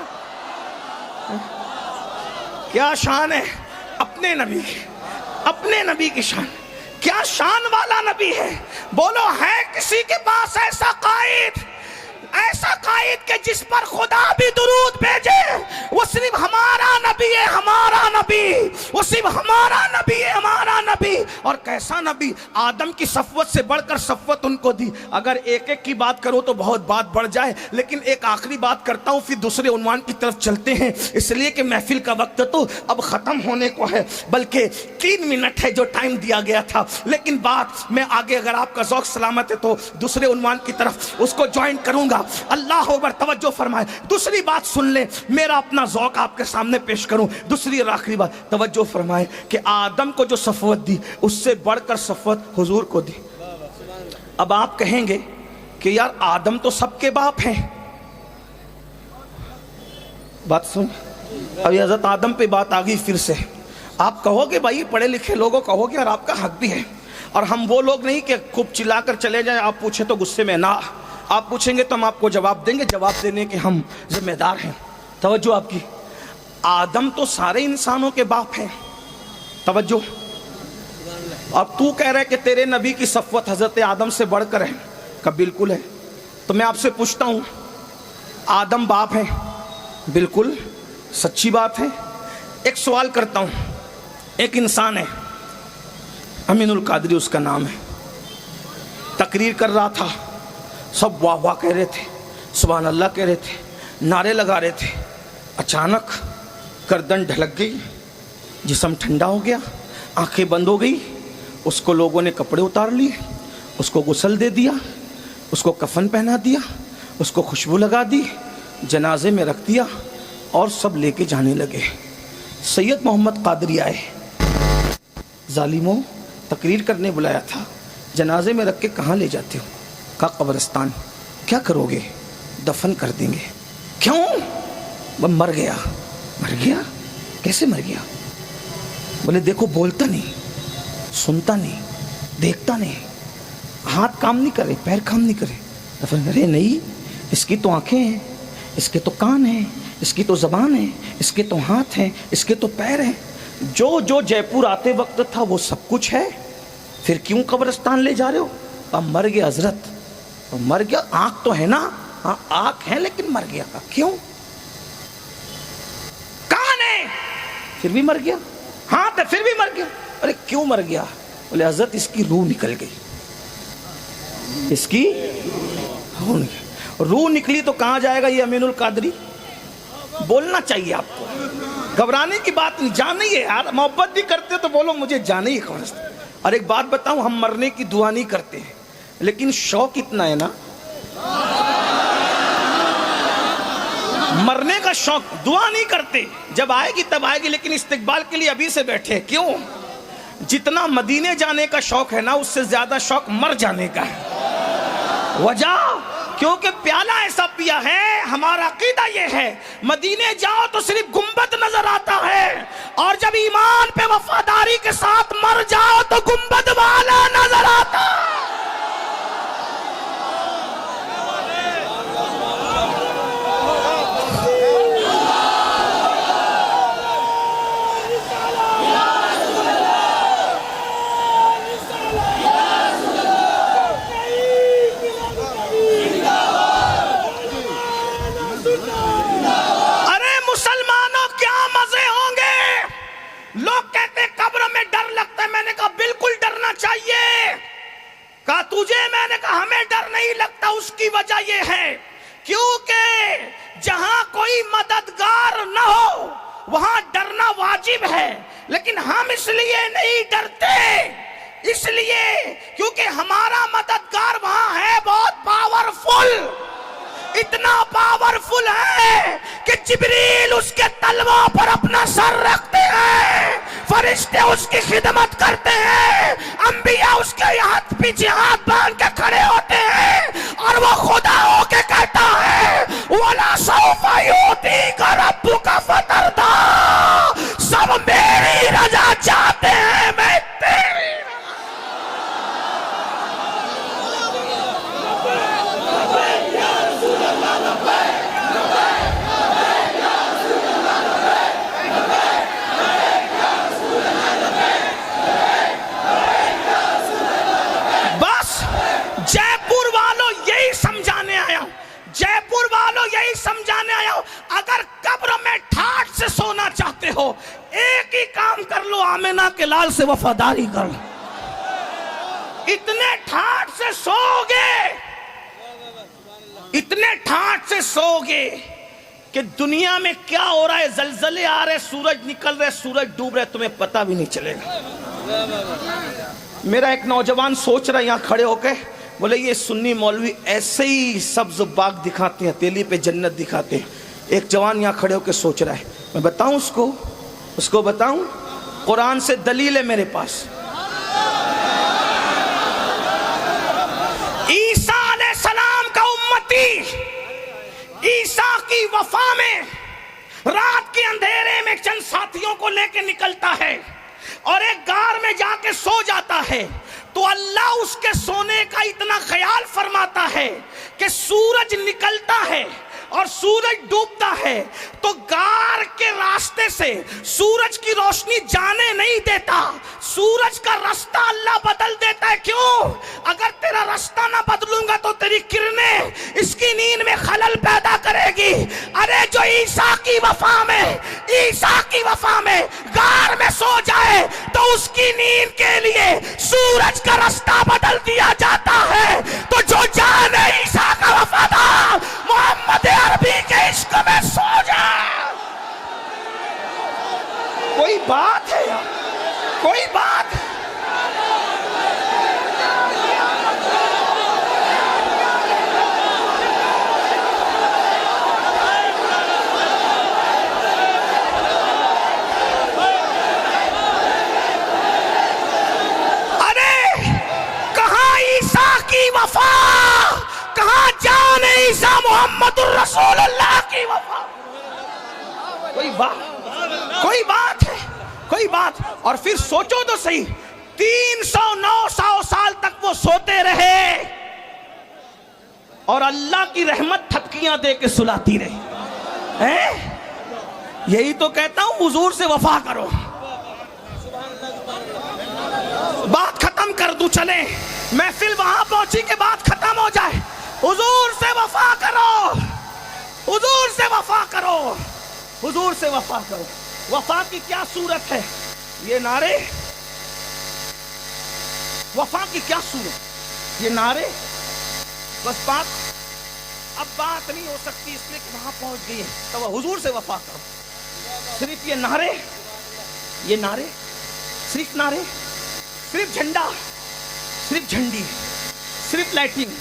کیا شان ہے اپنے نبی کی, اپنے نبی کی شان. کیا شان والا نبی ہے. بولو ہے کسی کے پاس ایسا قائد, ایسا قائد کہ جس پر خدا بھی درود بھیجے؟ وہ صرف ہمارا نبی ہے, ہمارا نبی, وہ صرف ہمارا نبی ہے, ہمارا نبی. اور کیسا نبی, آدم کی صفوت سے بڑھ کر صفوت ان کو دی. اگر ایک ایک کی بات کرو تو بہت بات بڑھ جائے, لیکن ایک آخری بات کرتا ہوں, پھر دوسرے عنوان کی طرف چلتے ہیں. اس لیے کہ محفل کا وقت تو اب ختم ہونے کو ہے, بلکہ 3 منٹ ہے جو ٹائم دیا گیا تھا. لیکن بات میں آگے, اگر آپ کا ذوق سلامت ہے تو دوسرے عنوان کی طرف اس کو جوائن کروں گا. گیا. اللہ اکبر. توجہ فرمائے. دوسری بات سن لے, میرا اپنا ذوق آپ کے سامنے پیش کروں. دوسری اور آخری بات توجہ فرمائے کہ آدم کو جو صفوت دی اس سے بڑھ کر صفوت حضور کو دی. اب آپ کہیں گے کہ یار آدم تو سب کے باپ ہیں. بات سن, ابھی حضرت آدم پہ بات آ گئی پھر سے. آپ کہو گے بھائی پڑھے لکھے لوگوں کہو گے اور آپ کا حق بھی ہے, اور ہم وہ لوگ نہیں کہ خوب چلا کر چلے جائیں, آپ پوچھیں تو غصے میں نہ, آپ پوچھیں گے تو ہم آپ کو جواب دیں گے, جواب دینے کے ہم ذمہ دار ہیں. توجہ آپ کی. آدم تو سارے انسانوں کے باپ ہیں. توجہ. اب تو کہہ رہے کہ تیرے نبی کی صفوت حضرت آدم سے بڑھ کر ہے, کہ بالکل ہے. تو میں آپ سے پوچھتا ہوں, آدم باپ ہیں؟ بالکل سچی بات ہے. ایک سوال کرتا ہوں, ایک انسان ہے امین القادری اس کا نام ہے, تقریر کر رہا تھا, سب واہ واہ کہہ رہے تھے, سبحان اللہ کہہ رہے تھے, نعرے لگا رہے تھے. اچانک گردن ڈھلک گئی, جسم ٹھنڈا ہو گیا, آنکھیں بند ہو گئی. اس کو لوگوں نے کپڑے اتار لیے, اس کو غسل دے دیا, اس کو کفن پہنا دیا, اس کو خوشبو لگا دی, جنازے میں رکھ دیا اور سب لے کے جانے لگے. سید محمد قادری آئے, ظالموں تقریر کرنے بلایا تھا, جنازے میں رکھ کے کہاں لے جاتے ہو؟ کہا قبرستان. کیا کرو گے؟ دفن کر دیں گے. کیوں؟ وہ مر گیا. مر گیا؟ کیسے مر گیا؟ بولے دیکھو بولتا نہیں, سنتا نہیں, دیکھتا نہیں, ہاتھ کام نہیں کرے, پیر کام نہیں کرے. دفن کرے نہیں, اس کی تو آنکھیں ہیں, اس کے تو کان ہیں, اس کی تو زبان ہے, اس کے تو ہاتھ ہیں, اس کے تو پیر ہیں. جو جے پور آتے وقت تھا وہ سب کچھ ہے, پھر کیوں قبرستان لے جا رہے ہو؟ اب مر گیا حضرت, مر گیا. آنکھ تو ہے نا, ہاں آنکھ ہے لیکن مر گیا. کیوں؟ کان ہے پھر بھی مر گیا, ہاتھ ہے پھر بھی مر گیا. ارے کیوں مر گیا؟ بولے حضرت اس کی روح نکل گئی. اس کی روح نکلی تو کہاں جائے گا یہ امین القادری؟ بولنا چاہیے آپ کو, گھبرانے کی بات نہیں. جانا ہی ہے یار, محبت بھی کرتے تو بولو مجھے جانا ہی ہے. اور ایک بات بتاؤں, ہم مرنے کی دعا نہیں کرتے ہیں, لیکن شوق اتنا ہے نا, مرنے کا شوق. دعا نہیں کرتے, جب آئے گی تب آئے گی, لیکن استقبال کے لیے ابھی سے بیٹھے. کیوں؟ جتنا مدینے جانے کا شوق ہے نا, اس سے زیادہ شوق مر جانے کا ہے. وجہ کیونکہ پیالہ ایسا پیا ہے. ہمارا عقیدہ یہ ہے مدینے جاؤ تو صرف گنبد نظر آتا ہے, اور جب ایمان پہ وفاداری کے ساتھ مر جاؤ تو گنبد والا نظر آتا. تجھے میں نے کہا ہمیں ڈر نہیں لگتا. اس کی وجہ یہ ہے کیونکہ جہاں کوئی مددگار نہ ہو وہاں ڈرنا واجب ہے, لیکن ہم اس لیے نہیں ڈرتے, اس لیے کیونکہ ہمارا مددگار وہاں ہے بہت پاورفل. اتنا پاورفل ہے کہ جبریل اس کے تلووں پر اپنا سر رکھتے ہیں, فرشتے اس کی خدمت کرتے ہیں, انبیاء اس کے ہاتھ پیچھے ہاتھ باندھ کے کھڑے ہوتے ہیں, اور وہ خدا ہو کے کہتا ہے وَلَا سَوْفَ يُعْطِيكَ رَبُّكَ فَتَرْضَىٰ. سب میری رضا چاہتے ہیں, میں تیری. سمجھانے آیا ہوں, اگر قبر میں ٹھاٹ سے سونا چاہتے ہو ایک ہی کام کر لو, آمنہ کے لال سے وفاداری کر لو. اتنے ٹھاٹ سے سو گے, اتنے ٹھاٹ سے سو گے کہ دنیا میں کیا ہو رہا ہے, زلزلے آ رہے, سورج نکل رہے, سورج ڈوب رہے, تمہیں پتہ بھی نہیں چلے گا. میرا ایک نوجوان سوچ رہا ہے یہاں کھڑے ہو کے, بولے یہ سنی مولوی ایسے ہی سبز باغ دکھاتے ہیں، ہتھیلی پہ جنت دکھاتے ہیں. ایک جوان یہاں کھڑے ہو کے سوچ رہا ہے، میں بتاؤں اس کو بتاؤں؟ قرآن سے دلیل ہے میرے پاس. عیسیٰ علیہ السلام کا امتی عیسیٰ کی وفا میں رات کے اندھیرے میں چند ساتھیوں کو لے کے نکلتا ہے اور ایک غار میں جا کے سو جاتا ہے، تو اللہ اس کے سونے کا اتنا خیال فرماتا ہے کہ سورج نکلتا ہے اور سورج ڈوبتا ہے تو غار کے راستے سے سورج کی روشنی جانے نہیں دیتا، سورج کا راستہ اللہ بدل دیتا ہے. کیوں؟ اگر تیرا راستہ نہ بدلوں گا تو تیری کرنیں اس کی نیند میں خلل پیدا کرے گی. ارے جو عیسیٰ کی وفا میں غار میں سو جائے تو اس کی نیند کے لیے سورج کا راستہ بدل دیا جاتا ہے. تو جو جان عیسیٰ کا وفادار محمد عربی کے عشق میں سو جائے. کوئی بات ہے یار، کوئی بات ہے. وفا کہاں جان عیسیٰ محمد الرسول اللہ کی وفا. کوئی بات. اور پھر سوچو تو صحیح، 309 سال تک وہ سوتے رہے اور اللہ کی رحمت تھپکیاں دے کے سلاتی رہی. یہی تو کہتا ہوں حضور سے وفا کرو. بات ختم کر دوں، چلیں محفل وہاں پہنچی کہ بات ختم ہو جائے. حضور سے وفا کرو، حضور سے وفا کرو، حضور سے وفا کرو. وفا کی کیا صورت ہے؟ یہ نعرے وفا کی کیا صورت؟ یہ نعرے. بس اب بات نہیں ہو سکتی اس لیے کہ وہاں پہنچ گئی ہے. تو حضور سے وفا کرو. صرف یہ نعرے صرف نعرے، صرف جھنڈا، صرف جھنڈی، صرف لائٹنگ،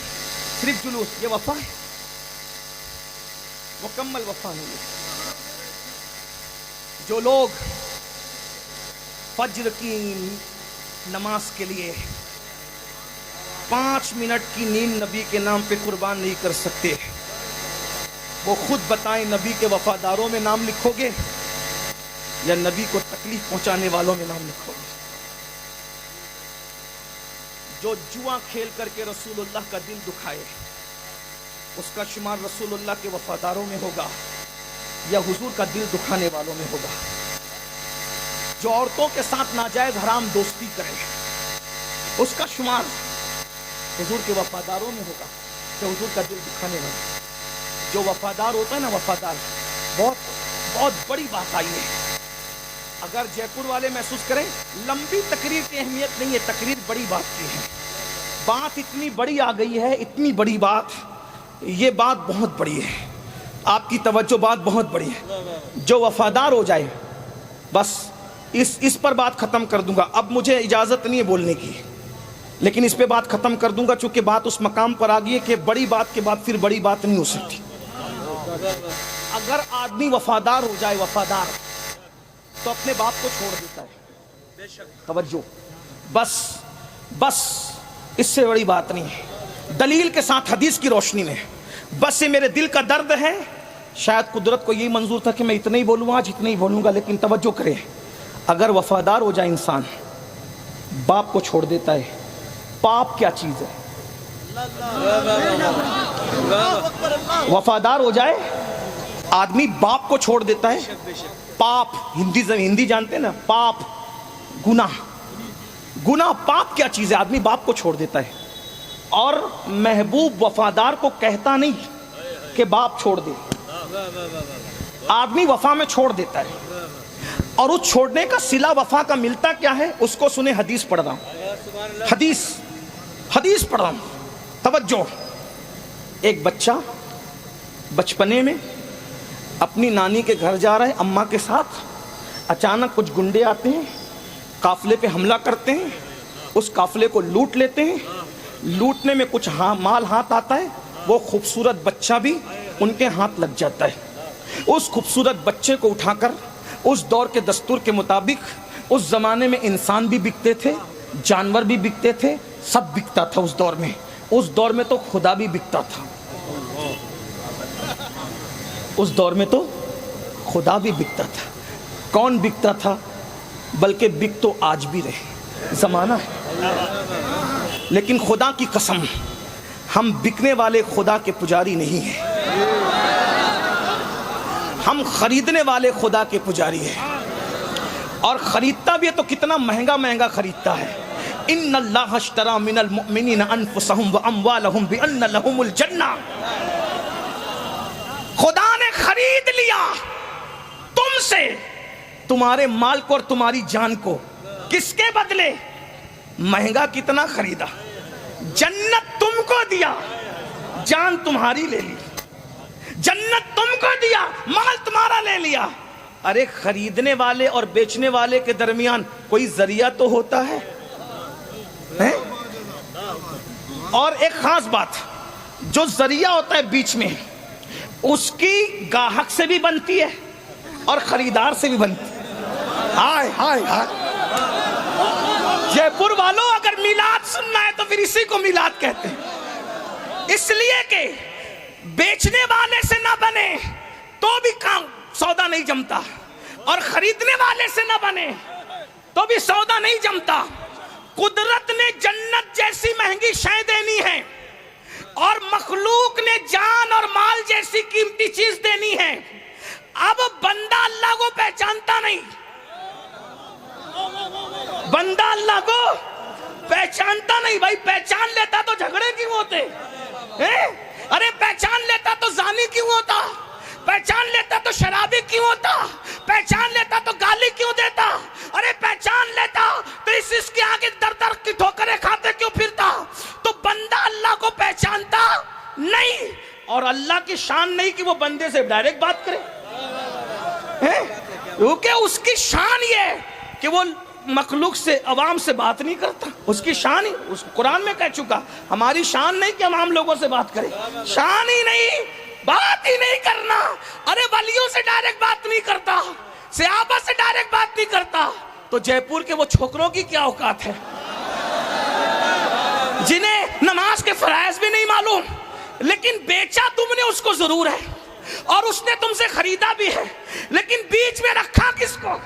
صرف جلوس، یہ وفا ہے؟ مکمل وفا نہیں ہے. جو لوگ فجر کی نماز کے لیے 5 منٹ کی نیند نبی کے نام پہ قربان نہیں کر سکتے، وہ خود بتائیں نبی کے وفاداروں میں نام لکھو گے یا نبی کو تکلیف پہنچانے والوں میں نام لکھو گے؟ جو جوا کھیل کر کے رسول اللہ کا دل دکھائے اس کا شمار رسول اللہ کے وفاداروں میں ہوگا یا حضور کا دل دکھانے والوں میں ہوگا؟ جو عورتوں کے ساتھ ناجائز حرام دوستی کرے اس کا شمار حضور کے وفاداروں میں ہوگا یا حضور کا دل دکھانے والا؟ جو وفادار ہوتا ہے نا، وفادار، بہت بڑی بات آئی ہے. اگر جے پور والے محسوس کریں لمبی تقریر کی اہمیت نہیں ہے، تقریر بڑی بات کی ہے. بات اتنی بڑی آ گئی ہے، اتنی بڑی بات، یہ بات بہت بڑی ہے. آپ کی توجہ، بات بہت بڑی ہے. جو وفادار ہو جائے، بس اس پر بات ختم کر دوں گا. اب مجھے اجازت نہیں ہے بولنے کی، لیکن اس پہ بات ختم کر دوں گا چونکہ بات اس مقام پر آ گئی ہے کہ بڑی بات کے بعد پھر بڑی بات نہیں ہو سکتی. اگر آدمی وفادار ہو جائے، وفادار، تو اپنے باپ کو چھوڑ دیتا ہے. توجہ، بس اس سے بڑی بات نہیں ہے. دلیل کے ساتھ حدیث کی روشنی میں، بس یہ میرے دل کا درد ہے. شاید قدرت کو یہی منظور تھا کہ میں اتنا ہی بولوں آج، اتنا ہی بولوں گا، لیکن توجہ کرے، اگر وفادار ہو جائے انسان، باپ کو چھوڑ دیتا ہے. پاپ کیا چیز ہے؟ وفادار ہو جائے آدمی، باپ کو چھوڑ دیتا ہے. پاپ، ہندی جانتے ہیں نا، پاپ، گناہ، پاپ کیا چیز ہے؟ آدمی باپ کو چھوڑ دیتا ہے. اور محبوب وفادار کو کہتا نہیں کہ باپ چھوڑ دے، آدمی وفا میں چھوڑ دیتا ہے. اور اس چھوڑنے کا صلہ وفا کا ملتا کیا ہے؟ اس کو سنیں، حدیث پڑھ رہا ہوں، حدیث پڑھ رہا ہوں. توجہ. ایک بچہ بچپنے میں اپنی نانی کے گھر جا رہا ہے اماں کے ساتھ، اچانک کچھ گنڈے آتے ہیں، قافلے پہ حملہ کرتے ہیں، اس قافلے کو لوٹ لیتے ہیں. لوٹنے میں کچھ مال ہاتھ آتا ہے، وہ خوبصورت بچہ بھی ان کے ہاتھ لگ جاتا ہے. اس خوبصورت بچے کو اٹھا کر اس دور کے دستور کے مطابق اس زمانے میں انسان بھی بکتے تھے، جانور بھی بکتے تھے، سب بکتا تھا اس دور میں. اس دور میں تو خدا بھی بکتا تھا. اس دور میں تو خدا بھی بکتا تھا. کون بکتا تھا؟ بلکہ بک تو آج بھی رہے زمانہ ہے. لیکن خدا کی قسم ہم بکنے والے خدا کے پجاری نہیں ہیں، ہم خریدنے والے خدا کے پجاری ہیں. اور خریدتا بھی ہے تو کتنا مہنگا مہنگا خریدتا ہے. ان اللہ اشترى من المؤمنین انفسهم واموالهم بان لهم الجنہ. خدا نے خرید لیا تم سے تمہارے مال کو اور تمہاری جان کو. کس کے بدلے؟ مہنگا کتنا خریدا، جنت تم کو دیا، جان تمہاری لے لی. جنت تم کو دیا، مال تمہارا لے لیا. ارے خریدنے والے اور بیچنے والے کے درمیان کوئی ذریعہ تو ہوتا ہے. اور ایک خاص بات، جو ذریعہ ہوتا ہے بیچ میں، اس کی گاہک سے بھی بنتی ہے اور خریدار سے بھی بنتی ہے. ہائے ہائے ہائے. جے پور والوں اگر میلاد سننا ہے تو پھر اسی کو میلاد کہتے ہیں. اس لیے کہ بیچنے والے سے نہ بنے تو بھی کام سودا نہیں جمتا، اور خریدنے والے سے نہ بنے تو بھی سودا نہیں جمتا. قدرت نے جنت جیسی مہنگی شے دینی ہے اور مخلوق نے جان اور مال جیسی قیمتی چیز دینی ہے. اب بندہ اللہ کو پہچانتا نہیں. بندہ اللہ کو پہچانتا نہیں. بھائی پہچان لیتا تو جھگڑے کیوں ہوتے؟ ارے پہچان لیتا تو زانی کیوں ہوتا؟ پہچان لیتا تو شرابی کیوں ہوتا؟ پہچان لیتا تو گالی کیوں دیتا؟ ارے پہچان لیتا تو اس کے آگے در در کی ٹھوکریں کھاتے کیوں پھرتا؟ تو بندہ اللہ کو پہچانتا نہیں، اور اللہ کی شان نہیں کہ وہ بندے سے ڈائریکٹ بات کرے. کیونکہ اس کی شان یہ ہے کہ وہ مخلوق سے، عوام سے بات نہیں کرتا. اس کی شان ہی، اس قرآن میں کہہ چکا، ہماری شان نہیں کہ ہم عام لوگوں سے بات کریں. شان ہی نہیں، بات ہی نہیں کرنا. ارے ولیوں سے ڈائریکٹ بات نہیں کرتا، صحابہ سے ڈائریکٹ بات نہیں کرتا. تو جے پور کے وہ چھوکروں کی کیا اوقات ہے جنہیں نماز کے فرائض بھی نہیں معلوم، لیکن بیچا تم نے اس کو ضرور ہے، اور اس نے تم سے خریدا بھی ہے، لیکن بیچ میں رکھا کس کو؟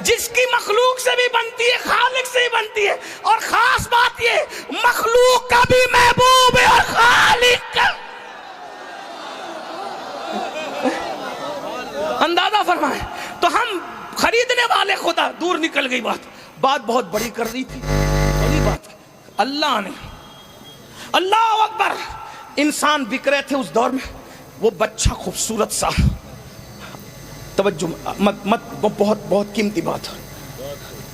جس کی مخلوق سے بھی بنتی ہے، خالق سے بھی بنتی ہے. اور خاص بات یہ، مخلوق کا بھی محبوب ہے اور خالق کا. اندازہ فرمائیں. تو ہم خریدنے والے خدا، دور نکل گئی بات بہت بڑی کر رہی تھی. بڑی بات اللہ نے، اللہ اکبر. انسان بک رہے تھے اس دور میں. وہ بچہ خوبصورت سا، توجہ مت بہت بہت قیمتی بات.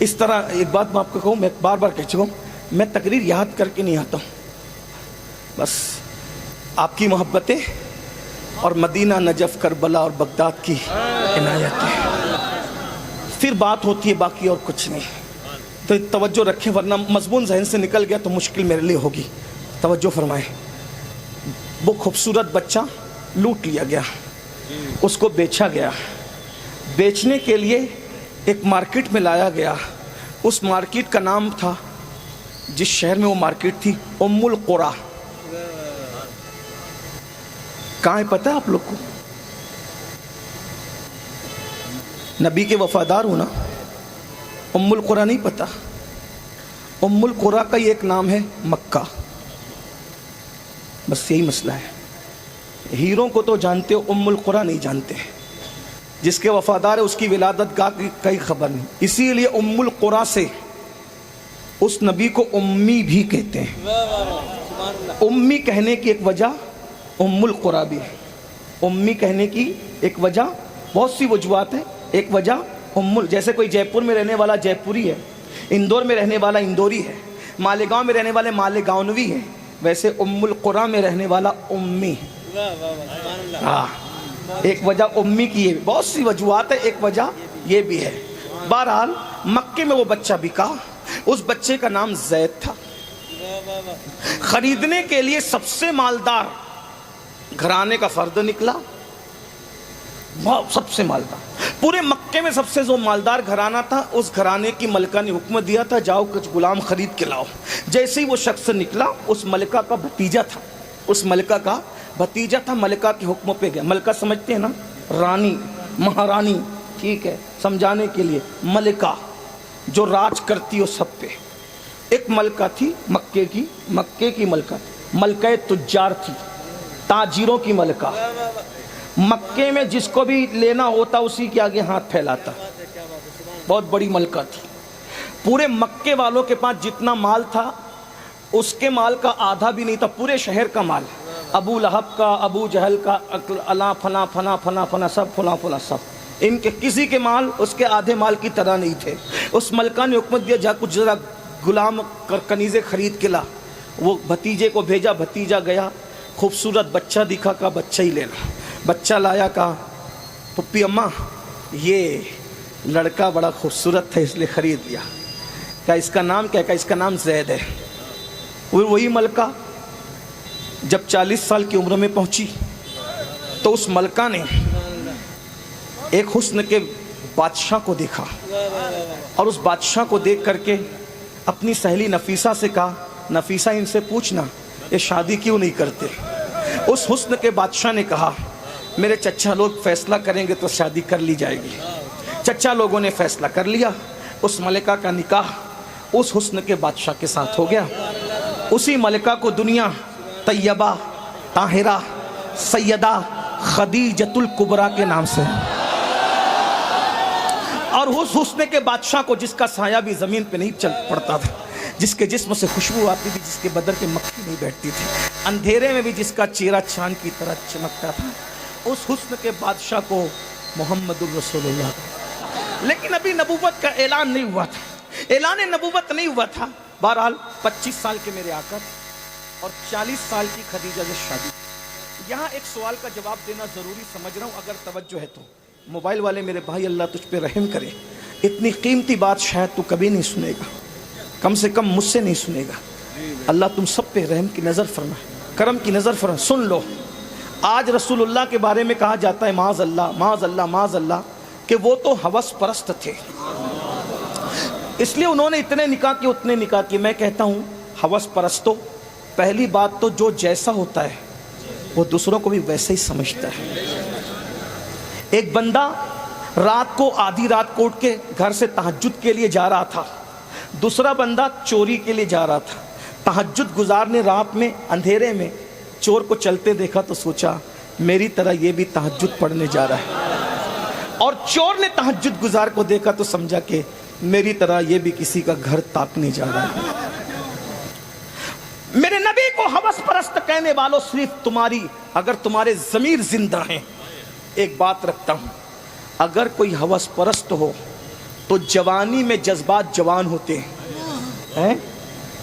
اس طرح ایک بات میں آپ کو کہوں، میں بار بار کہہ چکا ہوں، میں تقریر یاد کر کے نہیں آتا ہوں. بس آپ کی محبتیں اور مدینہ، نجف، کربلا اور بغداد کی عنایتیں، پھر بات ہوتی ہے، باقی اور کچھ نہیں. تو توجہ رکھیں ورنہ مضمون ذہن سے نکل گیا تو مشکل میرے لیے ہوگی. توجہ فرمائیں. وہ خوبصورت بچہ لوٹ لیا گیا، اس کو بیچا گیا. بیچنے کے لیے ایک مارکیٹ میں لایا گیا. اس مارکیٹ کا نام تھا، جس شہر میں وہ مارکیٹ تھی، ام القریٰ. کہاں ہے پتہ ہے آپ لوگ کو؟ نبی کے وفادار ہو نا. ام القریٰ نہیں پتہ؟ ام القریٰ کا یہ ایک نام ہے مکہ. بس یہی مسئلہ ہے. ہیروں کو تو جانتے ہو، ام القریٰ نہیں جانتے. جس کے وفادار ہے اس کی ولادت گاہ کی کئی خبر نہیں. اسی لیے ام القریٰ سے اس نبی کو امی بھی کہتے ہیں. امی کہنے کی ایک وجہ ام القریٰ بھی ہے. امی کہنے کی ایک وجہ، بہت سی وجوہات ہیں. ایک وجہ جیسے کوئی جے پور میں رہنے والا جے پوری ہے، اندور میں رہنے والا اندوری ہے، مالیگاؤں میں رہنے والے مالیگاؤنوی ہے، ویسے ام القریٰ میں رہنے والا امی. ہاں، ایک وجہ امی کی ہے. بہت سی وجوہات ہے، ایک وجہ یہ بھی ہے. بہرحال مکے میں وہ بچہ بکا. اس بچے کا نام زید تھا. خریدنے کے لیے سب سے مالدار گھرانے کا فرد نکلا، سب سے مالدار پورے مکے میں سب سے جو مالدار گھرانہ تھا، اس گھرانے کی ملکہ نے حکم دیا تھا جاؤ کچھ غلام خرید کے لاؤ۔ جیسے ہی وہ شخص نکلا، اس ملکہ کا بھتیجا تھا، اس ملکہ کا بھتیجا تھا، ملکہ کے حکم پہ گیا۔ ملکہ سمجھتے ہیں نا، رانی، مہارانی، ٹھیک ہے، سمجھانے کے لیے ملکہ جو راج کرتی ہو سب پہ۔ ایک ملکہ تھی مکے کی ملکہ، ملکہ تجار تھی، تاجروں کی ملکہ۔ مکے میں جس کو بھی لینا ہوتا اسی کے آگے ہاتھ پھیلاتا، بہت بڑی ملکہ تھی۔ پورے مکے والوں کے پاس جتنا مال تھا اس کے مال کا آدھا بھی نہیں تھا، پورے شہر کا مال، ابو لہب کا، ابو جہل کا، اللہ فلاں فلاں فلاں فلاں سب فلاں فلاں سب، ان کے کسی کے مال اس کے آدھے مال کی طرح نہیں تھے۔ اس ملکہ نے حکم دیا جا کچھ ذرا غلام کنیزیں خرید کے لا۔ وہ بھتیجے کو بھیجا، بھتیجا گیا، خوبصورت بچہ دکھا، کہا بچہ ہی لینا۔ بچہ لایا، کہا پپی اماں یہ لڑکا بڑا خوبصورت تھا اس لیے خرید لیا۔ کہا اس کا نام کیا ہے؟ کہا اس کا نام زید ہے۔ وہی ملکہ جب 40 سال کی عمر میں پہنچی تو اس ملکہ نے ایک حسن کے بادشاہ کو دیکھا، اور اس بادشاہ کو دیکھ کر کے اپنی سہیلی نفیسہ سے کہا، نفیسہ ان سے پوچھنا یہ شادی کیوں نہیں کرتے؟ اس حسن کے بادشاہ نے کہا میرے چچا لوگ فیصلہ کریں گے تو شادی کر لی جائے گی۔ چچا لوگوں نے فیصلہ کر لیا، اس ملکہ کا نکاح اس حسن کے بادشاہ کے ساتھ ہو گیا۔ اسی ملکہ کو دنیا طیبہ، طاہرہ، سیدہ خدیجۃ الکبریٰ کے نام سے، اور اس حسن کے بادشاہ کو جس کا سایہ بھی زمین پہ نہیں چل پڑتا تھا، جس کے جسم سے خوشبو آتی تھی، جس کے بدن پہ مکھی نہیں بیٹھتی تھی، اندھیرے میں بھی جس کا چہرہ چاند کی طرح چمکتا تھا، اس حسن کے بادشاہ کو محمد الرسول اللہ۔ لیکن ابھی نبوت کا اعلان نہیں ہوا تھا، اعلان نبوت نہیں ہوا تھا۔ بہرحال 25 سال کے میرے آقا اور 40 سال کی خدیجہ سے شادی۔ یہاں ایک سوال کا جواب دینا ضروری سمجھ رہا ہوں، اگر توجہ ہے تو موبائل والے میرے بھائی اللہ تجھ پہ رحم کرے، اتنی قیمتی بات شاید تو کبھی نہیں سنے گا، کم سے کم مجھ سے نہیں سنے گا۔ اللہ تم سب پہ رحم کی نظر فرمائے، کرم کی نظر فرمائے۔ سن لو، آج رسول اللہ کے بارے میں کہا جاتا ہے معاذ اللہ معاذ اللہ معاذ اللہ کہ وہ تو ہوس پرست تھے، اس لیے انہوں نے اتنے نکاح کیے اتنے نکاح کیے۔ میں کہتا ہوں ہوس پرستو، پہلی بات تو جو جیسا ہوتا ہے وہ دوسروں کو بھی ویسے ہی سمجھتا ہے۔ ایک بندہ رات کو آدھی رات کو اٹھ کے گھر سے تہجد کے لیے جا رہا تھا، دوسرا بندہ چوری کے لیے جا رہا تھا۔ تہجد گزار نے رات میں اندھیرے میں چور کو چلتے دیکھا تو سوچا میری طرح یہ بھی تہجد پڑھنے جا رہا ہے، اور چور نے تہجد گزار کو دیکھا تو سمجھا کہ میری طرح یہ بھی کسی کا گھر تاکنے جا رہا ہے۔ میرے نبی کو ہوس پرست کہنے والوں، صرف تمہاری اگر تمہارے ضمیر زندہ ہیں، ایک بات رکھتا ہوں، اگر کوئی ہوس پرست ہو تو جوانی میں جذبات جوان ہوتے ہیں۔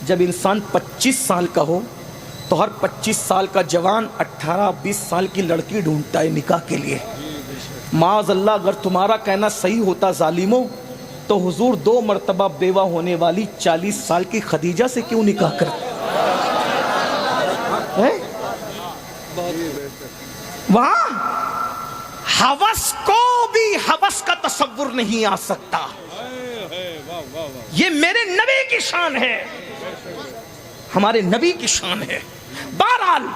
جب انسان 25 سال کا ہو تو ہر 25 سال کا جوان 18-20 سال کی لڑکی ڈھونڈتا ہے نکاح کے لیے۔ معاذ اللہ اگر تمہارا کہنا صحیح ہوتا ظالموں، تو حضور 2 مرتبہ بیوہ ہونے والی 40 سال کی خدیجہ سے کیوں نکاح کرتے؟ وہاں ہوس کو بھی ہوس کا تصور نہیں آ سکتا۔ یہ میرے نبی کی شان ہے، ہمارے نبی کی شان ہے۔ بہرحال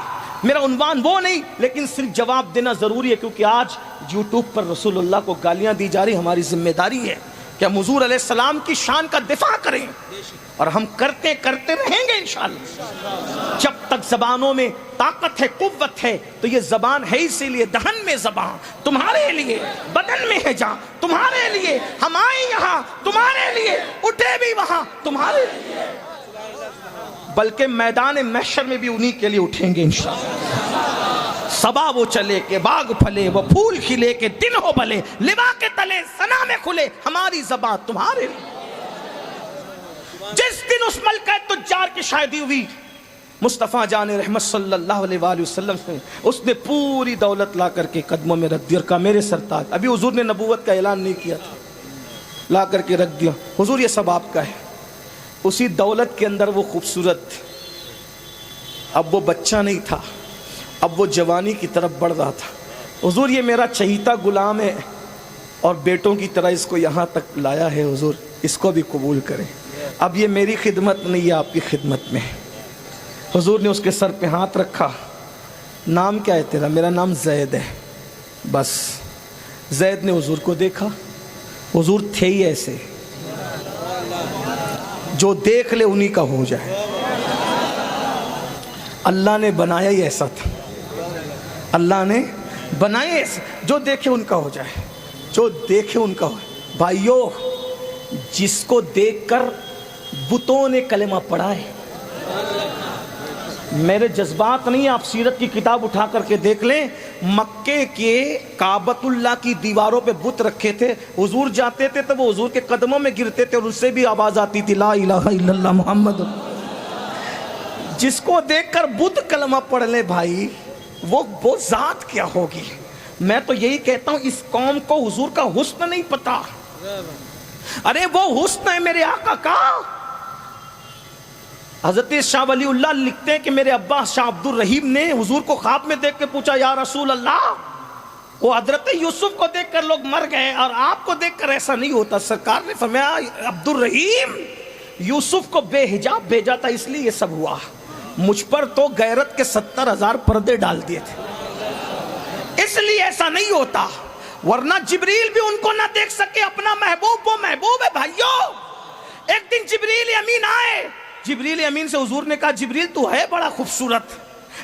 میرا عنوان وہ نہیں، لیکن صرف جواب دینا ضروری ہے، کیونکہ آج یوٹیوب پر رسول اللہ کو گالیاں دی جا رہی، ہماری ذمہ داری ہے کہ ہم حضور علیہ السلام کی شان کا دفاع کریں، اور ہم کرتے رہیں گے انشاءاللہ۔ جب تک زبانوں میں طاقت ہے، قوت ہے، تو یہ زبان ہے اسی لیے دہن میں زبان تمہارے لیے، بدن میں ہے جان تمہارے لیے، ہم آئے یہاں تمہارے لیے، اٹھے بھی وہاں تمہارے لیے، بلکہ میدان محشر میں بھی انہی کے لیے اٹھیں گے انشاءاللہ۔ صبا وہ چلے کہ باغ پھلے، وہ پھول کھلے کہ دن ہو بھلے، لبا کے تلے ثنا میں کھلے، ہماری زبان تمہارے لیے۔ جس دن اس ملکہ تجار کی شادی ہوئی، مصطفیٰ جان رحمت صلی اللہ علیہ وآلہ وسلم سے اس نے پوری دولت لا کر کے قدموں میں رکھ دیا اور کہا میرے سرتاج، ابھی حضور نے نبوت کا اعلان نہیں کیا تھا، لا کر کے رکھ دیا، حضور یہ سب آپ کا ہے۔ اسی دولت کے اندر وہ خوبصورت اب وہ بچہ نہیں تھا، اب وہ جوانی کی طرف بڑھ رہا تھا. حضور یہ میرا چہیتا غلام ہے اور بیٹوں کی طرح اس کو یہاں تک لایا ہے، حضور اس کو بھی قبول کریں. اب یہ میری خدمت نہیں ہے، آپ کی خدمت میں. حضور نے اس کے سر پہ ہاتھ رکھا. نام کیا ہے تیرا؟ میرا نام زید ہے. بس زید نے حضور کو دیکھا. حضور تھے ہی ایسے، جو دیکھ لے انہی کا ہو جائے. اللہ نے بنایا ہی ایسا تھا، اللہ نے بنایا ایسا، جو دیکھے ان کا ہو جائے، جو دیکھے ان کا ہو. بھائیو، جس کو دیکھ کر بتوں نے کلمہ پڑھا ہے. میرے جذبات نہیں، آپ سیرت کی کتاب اٹھا کر کے دیکھ لیں. مکے کے کعبۃ اللہ کی دیواروں پہ بت رکھے تھے. حضور جاتے تھے تو وہ حضور کے قدموں میں گرتے تھے اور اس سے بھی آواز آتی تھی لا الہ الا اللہ محمد. جس کو دیکھ کر بت کلمہ پڑھ لے بھائی، وہ ذات کیا ہوگی. میں تو یہی کہتا ہوں، اس قوم کو حضور کا حسن نہیں پتا. ارے وہ حسن ہے میرے آقا کا. حضرت شاہ ولی اللہ لکھتے ہیں کہ میرے ابا شاہ عبد الرحیم نے حضور کو خواب میں دیکھ کے پوچھا یا رسول اللہ، وہ حضرت یوسف کو دیکھ کر لوگ مر گئے اور آپ کو دیکھ کر ایسا نہیں ہوتا. سرکار نے فرمایا عبد الرحیم، یوسف کو بے حجاب بھیجا تھا اس لیے یہ سب ہوا. مجھ پر تو غیرت کے 70,000 پردے ڈال دیے تھے، اس لیے ایسا نہیں ہوتا. ورنہ جبریل بھی ان کو نہ دیکھ سکے. اپنا محبوب وہ محبوب ہے بھائیو. ایک دن جبریل امین آئے. جبریل امین سے حضور نے کہا جبریل تو ہے بڑا خوبصورت،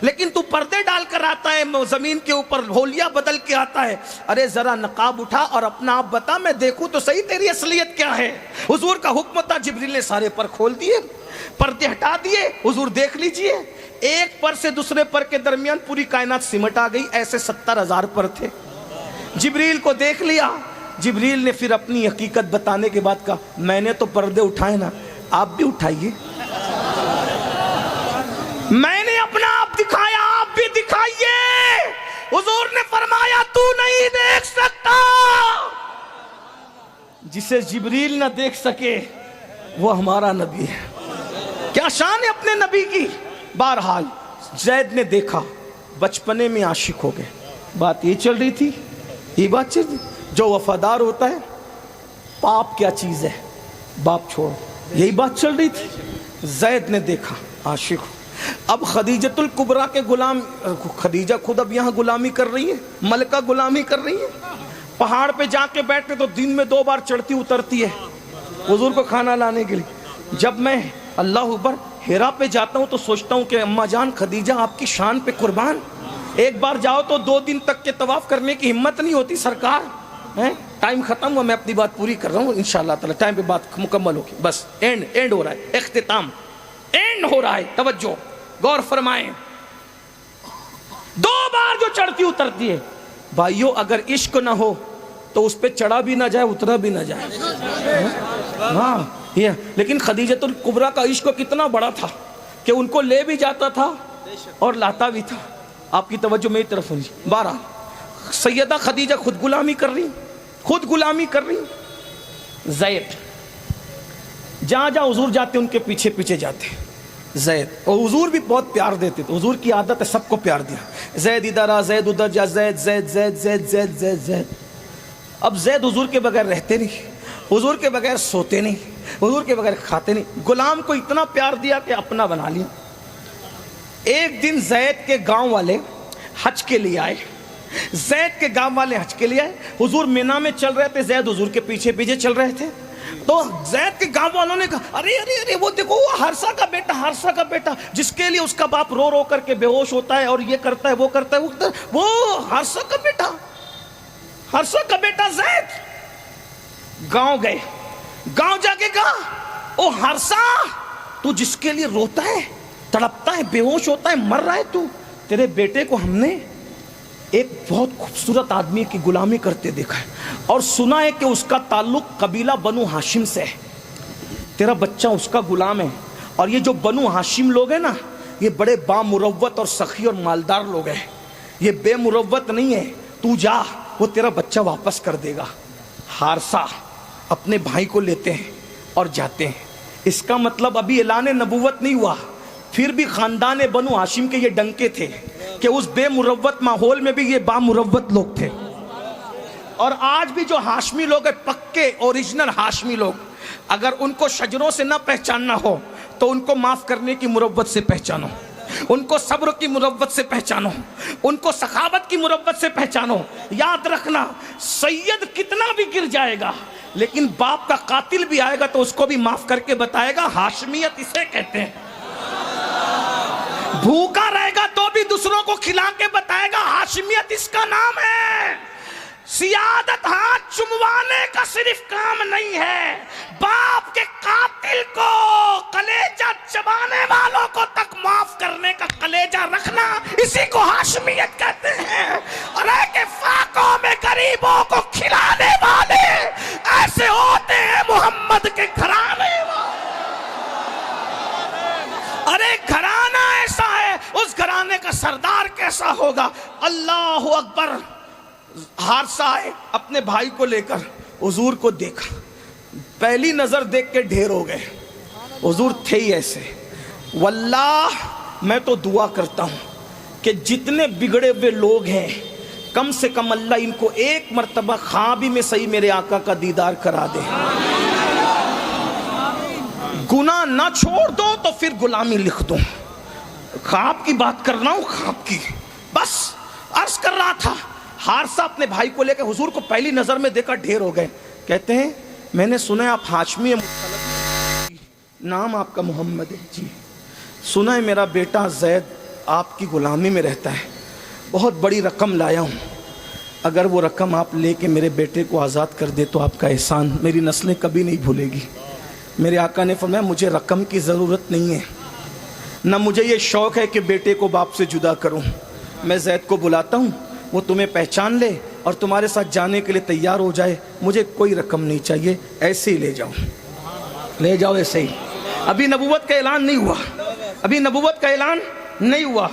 لیکن تو پردے ڈال کر آتا ہے، زمین کے اوپر ہولیاں بدل کے آتا ہے. ارے ذرا نقاب اٹھا اور اپنا آپ بتا، میں دیکھوں تو صحیح تیری اصلیت کیا ہے. حضور کا حکم تھا. جبریل نے سارے پر کھول دیے، پردے ہٹا دیے. حضور دیکھ لیجئے، ایک پر سے دوسرے پر کے درمیان پوری کائنات سمٹ آ گئی. ایسے 70,000 پر تھے. جبریل کو دیکھ لیا. جبریل نے پھر اپنی حقیقت بتانے کے بعد کہا میں نے تو پردے اٹھائے نا، آپ بھی اٹھائیے. میں نے اپنا آپ دکھایا، آپ بھی دکھائیے. حضور نے فرمایا تو نہیں دیکھ سکتا. جسے جبریل نہ دیکھ سکے وہ ہمارا نبی ہے. کیا شان ہے اپنے نبی کی. بہرحال زید نے دیکھا، بچپنے میں عاشق ہو گئے. بات یہ چل رہی تھی، یہ بات چل رہی. جو وفادار ہوتا ہے، باپ کیا چیز ہے باپ چھوڑو، یہی بات چل رہی تھی. زید نے دیکھا، عاشق ہو. اب خدیجۃ الکبریٰ کے غلام، خدیجہ خود اب یہاں غلامی کر رہی ہے، ملکہ غلامی کر رہی ہے. پہاڑ پہ جا کے بیٹھتے تو دن میں 2 بار چڑھتی اترتی ہے حضور کو کھانا لانے کے لیے. جب میں اللہ اکبر ہیرا پہ جاتا ہوں تو سوچتا ہوں کہ اماں جان خدیجہ آپ کی شان پہ قربان، ایک بار جاؤ تو 2 دن تک کے طواف کرنے کی ہمت نہیں ہوتی. سرکار ٹائم ختم ہوا، میں اپنی بات پوری کر رہا ہوں انشاءاللہ تعالی. ٹائم پہ بات مکمل ہوگی. بس اینڈ ہو رہا ہے، اختتام اینڈ ہو رہا ہے. توجہ غور فرمائیں. 2 بار جو چڑھتی اترتی ہے بھائیو، اگر عشق نہ ہو تو اس پہ چڑھا بھی نہ جائے اترا بھی نہ جائے. ہاں لیکن خدیجۃ الکبریٰ کا عشق کتنا بڑا تھا کہ ان کو لے بھی جاتا تھا اور لاتا بھی تھا. آپ کی توجہ میری طرف ہونی. 12 سیدہ خدیجہ خود غلامی کر رہی، خود غلامی کر رہی. زید جہاں جہاں حضور جاتے ان کے پیچھے پیچھے جاتے. زید، اور حضور بھی بہت پیار دیتے تھے. حضور کی عادت ہے سب کو پیار دیا. زید ادھر آ، زید ادھر جا، زید زید زید زید زید زید زید. اب زید حضور کے بغیر رہتے نہیں، حضور کے بغیر سوتے نہیں، حضور کے بغیر کھاتے نہیں. غلام کو اتنا پیار دیا کہ اپنا بنا لیا. ایک دن زید کے گاؤں والے حج کے لیے آئے. زید کے گاؤں والے حج کے لیے آئے. حضور مینا میں چل رہے تھے، زید حضور کے پیچھے پیچھے چل رہے تھے. تو زید کے گاؤں والوں نے کہا ارے ارے ارے وہ دیکھو وہ حارثہ کا بیٹا، حارثہ کا بیٹا، جس کے لیے اس کا باپ رو رو کر کے بے ہوش ہوتا ہے اور یہ کرتا ہے وہ کرتا ہے، وہ حارثہ کا بیٹا، حارثہ کا بیٹا زید. گاؤں گئے. گاؤں جا کے کہا او حارثہ، تو جس کے لیے روتا ہے، تڑپتا ہے، بے ہوش ہوتا ہے، مر رہا ہے، تو تیرے بیٹے کو ہم نے ایک بہت خوبصورت آدمی کی غلامی کرتے دیکھا ہے اور سنا ہے کہ اس کا تعلق قبیلہ بنو ہاشم سے ہے. تیرا بچہ اس کا غلام ہے. اور یہ جو بنو ہاشم لوگ ہیں نا، یہ بڑے بامروت اور سخی اور مالدار لوگ ہیں، یہ بے مروت نہیں ہے. تو جا، وہ تیرا بچہ واپس کر دے گا. حارثہ اپنے بھائی کو لیتے ہیں اور جاتے ہیں. اس کا مطلب ابھی اعلان نبوت نہیں ہوا، پھر بھی خاندان بنو ہاشم کے یہ ڈنکے تھے کہ اس بے مروت ماحول میں بھی یہ با مروت لوگ تھے. اور آج بھی جو ہاشمی لوگ ہیں پکے اوریجنل ہاشمی لوگ, اگر ان کو شجروں سے نہ پہچاننا ہو تو ان کو معاف کرنے کی مروت سے پہچانو, ان کو صبر کی مروت سے پہچانو, ان کو سخاوت کی مروت سے پہچانو. یاد رکھنا سید کتنا بھی گر جائے گا لیکن باپ کا قاتل بھی آئے گا تو اس کو بھی معاف کر کے بتائے گا ہاشمیت اسے کہتے ہیں. بھوکا رہے گا تو بھی دوسروں کو کھلا کے بتائے گا ہاشمیت اس کا نام ہے. سیادت ہاتھ چموانے کا صرف کام نہیں ہے, باپ کے قاتل کو کلیجہ چبانے والوں کو تک معاف کرنے کا کلیجہ رکھنا, اسی کو ہاشمیت کہتے ہیں. اور اے کہ فاقوں میں غریبوں کو کھلانے والے ایسے ہوتے ہیں محمد کے گھرانے والے. ارے گھرانہ ایسا ہے, اس گھرانے کا سردار کیسا ہوگا. اللہ اکبر. حارثہ آئے اپنے بھائی کو لے کر, حضور کو دیکھا, پہلی نظر دیکھ کے ڈھیر ہو گئے. حضور تھے ہی ایسے. واللہ میں تو دعا کرتا ہوں کہ جتنے بگڑے ہوئے لوگ ہیں کم سے کم اللہ ان کو ایک مرتبہ خوابی میں صحیح میرے آقا کا دیدار کرا دے. گناہ نہ چھوڑ دو تو پھر غلامی لکھ دو. خواب کی بات کر رہا ہوں, خواب کی. بس عرض کر رہا تھا, حارثہ اپنے بھائی کو لے کے حضور کو پہلی نظر میں دیکھا ڈھیر ہو گئے. کہتے ہیں میں نے سنا ہے آپ ہاشمی ہیں, نام آپ کا محمد ہے. جی سنا ہے میرا بیٹا زید آپ کی غلامی میں رہتا ہے, بہت بڑی رقم لایا ہوں, اگر وہ رقم آپ لے کے میرے بیٹے کو آزاد کر دے تو آپ کا احسان میری نسلیں کبھی نہیں بھولے گی. میرے آقا نے فرمایا مجھے رقم کی ضرورت نہیں ہے, نہ مجھے یہ شوق ہے کہ بیٹے کو باپ سے جدا کروں. میں زید کو بلاتا ہوں, وہ تمہیں پہچان لے اور تمہارے ساتھ جانے کے لیے تیار ہو جائے. مجھے کوئی رقم نہیں چاہیے, ایسے ہی لے جاؤ, لے جاؤ ایسے ہی. ابھی نبوت کا اعلان نہیں ہوا, ابھی نبوت کا اعلان نہیں ہوا.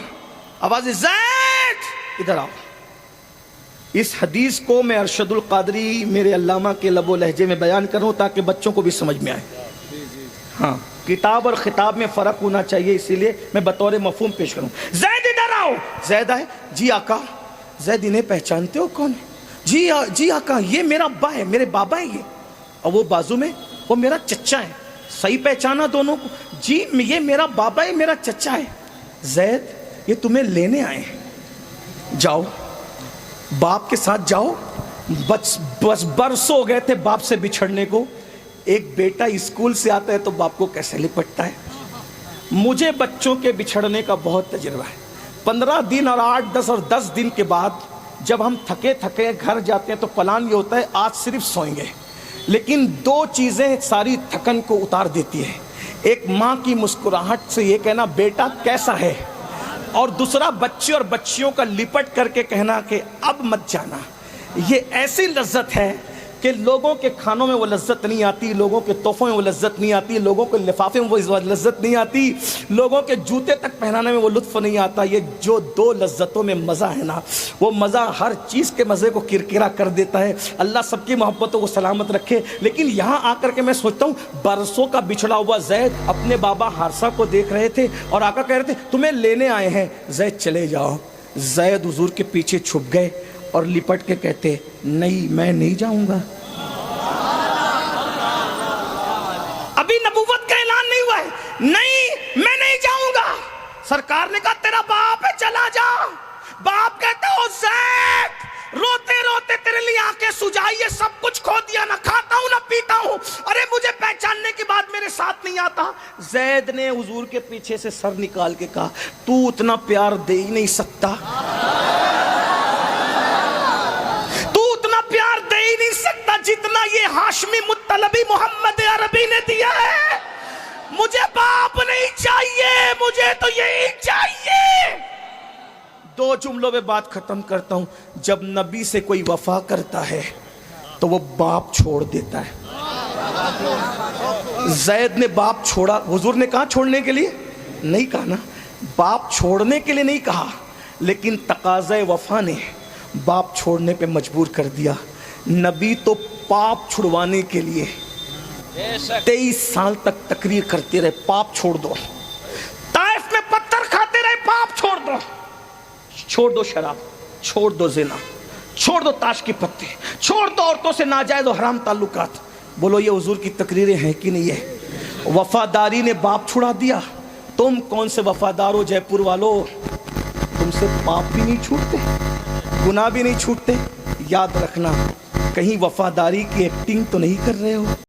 آواز زید ادھر آؤ. اس حدیث کو میں ارشد القادری میرے علامہ کے لب و لہجے میں بیان کروں تاکہ بچوں کو بھی سمجھ میں آئے. ہاں کتاب اور خطاب میں فرق ہونا چاہیے, اسی لیے میں بطور مفہوم پیش کروں. زید ادھر آؤ. زید آئے. جی آقا. زید انہیں پہچانتے ہو کون ہے؟ جی آقا یہ میرا ابا ہے, میرے بابا ہے یہ, اور وہ بازو میں وہ میرا چچا ہے. صحیح پہچانا دونوں کو؟ جی یہ میرا بابا ہے, میرا چچا ہے. زید یہ تمہیں لینے آئے ہیں, جاؤ باپ کے ساتھ جاؤ. بس برسوں ہو گئے تھے باپ سے بچھڑنے کو. ایک بیٹا اسکول سے آتا ہے تو باپ کو کیسے لپٹتا ہے. مجھے بچوں کے بچھڑنے کا بہت تجربہ ہے. 15 دن اور 8, 10 اور 10 دن کے بعد جب ہم تھکے گھر جاتے ہیں تو پلان یہ ہوتا ہے آج صرف سوئیں گے. لیکن 2 چیزیں ساری تھکن کو اتار دیتی ہے. ایک ماں کی مسکراہٹ سے یہ کہنا بیٹا کیسا ہے, اور دوسرا بچے اور بچیوں کا لپٹ کر کے کہنا کہ اب مت جانا. یہ ایسی لذت ہے کہ لوگوں کے کھانوں میں وہ لذت نہیں آتی, لوگوں کے تحفوں میں وہ لذت نہیں آتی, لوگوں کے لفافے میں وہ لذت نہیں آتی, لوگوں کے جوتے تک پہنانے میں وہ لطف نہیں آتا. یہ جو 2 لذتوں میں مزہ ہے نا, وہ مزہ ہر چیز کے مزے کو کرکرا کر دیتا ہے. اللہ سب کی محبتوں کو سلامت رکھے. لیکن یہاں آ کر کے میں سوچتا ہوں برسوں کا بچھڑا ہوا زید اپنے بابا حارثہ کو دیکھ رہے تھے اور آقا کہہ رہے تھے تمہیں لینے آئے ہیں, زید چلے جاؤ. زید حضور کے پیچھے چھپ گئے اور لپٹ کے کہتے نہیں میں نہیں جاؤں گا. ابھی نبوت کا اعلان نہیں ہوا ہے. نہیں میں نہیں جاؤں گا. سرکار نے کہا تیرا باپ ہے چلا جا. باپ کہتا ہو زید روتے روتے تیرے لیے آنکھیں سجائیے, سب کچھ کھو دیا, نہ کھاتا ہوں نہ پیتا ہوں, ارے مجھے پہچاننے کے بعد میرے ساتھ نہیں آتا. زید نے حضور کے پیچھے سے سر نکال کے کہا تو اتنا پیار دے ہی نہیں سکتا, جتنا یہ ہاشمی مطلبی محمد عربی نے دیا ہے. مجھے باپ نہیں چاہیے, مجھے تو یہی چاہیے. 2 جملوں میں بات ختم کرتا ہوں. جب نبی سے کوئی وفا کرتا ہے تو وہ باپ چھوڑ دیتا ہے. زید نے باپ چھوڑا. حضور نے کہا چھوڑنے کے لیے نہیں کہا نا, باپ چھوڑنے کے لیے نہیں کہا, لیکن تقاضۂ وفا نے باپ چھوڑنے پہ مجبور کر دیا. نبی تو پاپ چھڑوانے کے لیے 23 سال تک تقریر کرتے رہے, پاپ چھوڑ دو. طائف میں چھوڑ دو شراب، چھوڑ دو زنا، چھوڑ دو تاش کی پتے، چھوڑ دو عورتوں سے ناجائز و حرام تعلقات. بولو یہ حضور کی تقریریں ہیں کہ نہیں ہے؟ وفاداری نے باپ چھڑا دیا. تم کون سے وفادار ہو جے پور والو؟ تم سے پاپ بھی نہیں چھوٹتے، گناہ بھی نہیں چھوٹتے. یاد رکھنا کہیں وفاداری کی ایکٹنگ تو نہیں کر رہے ہو.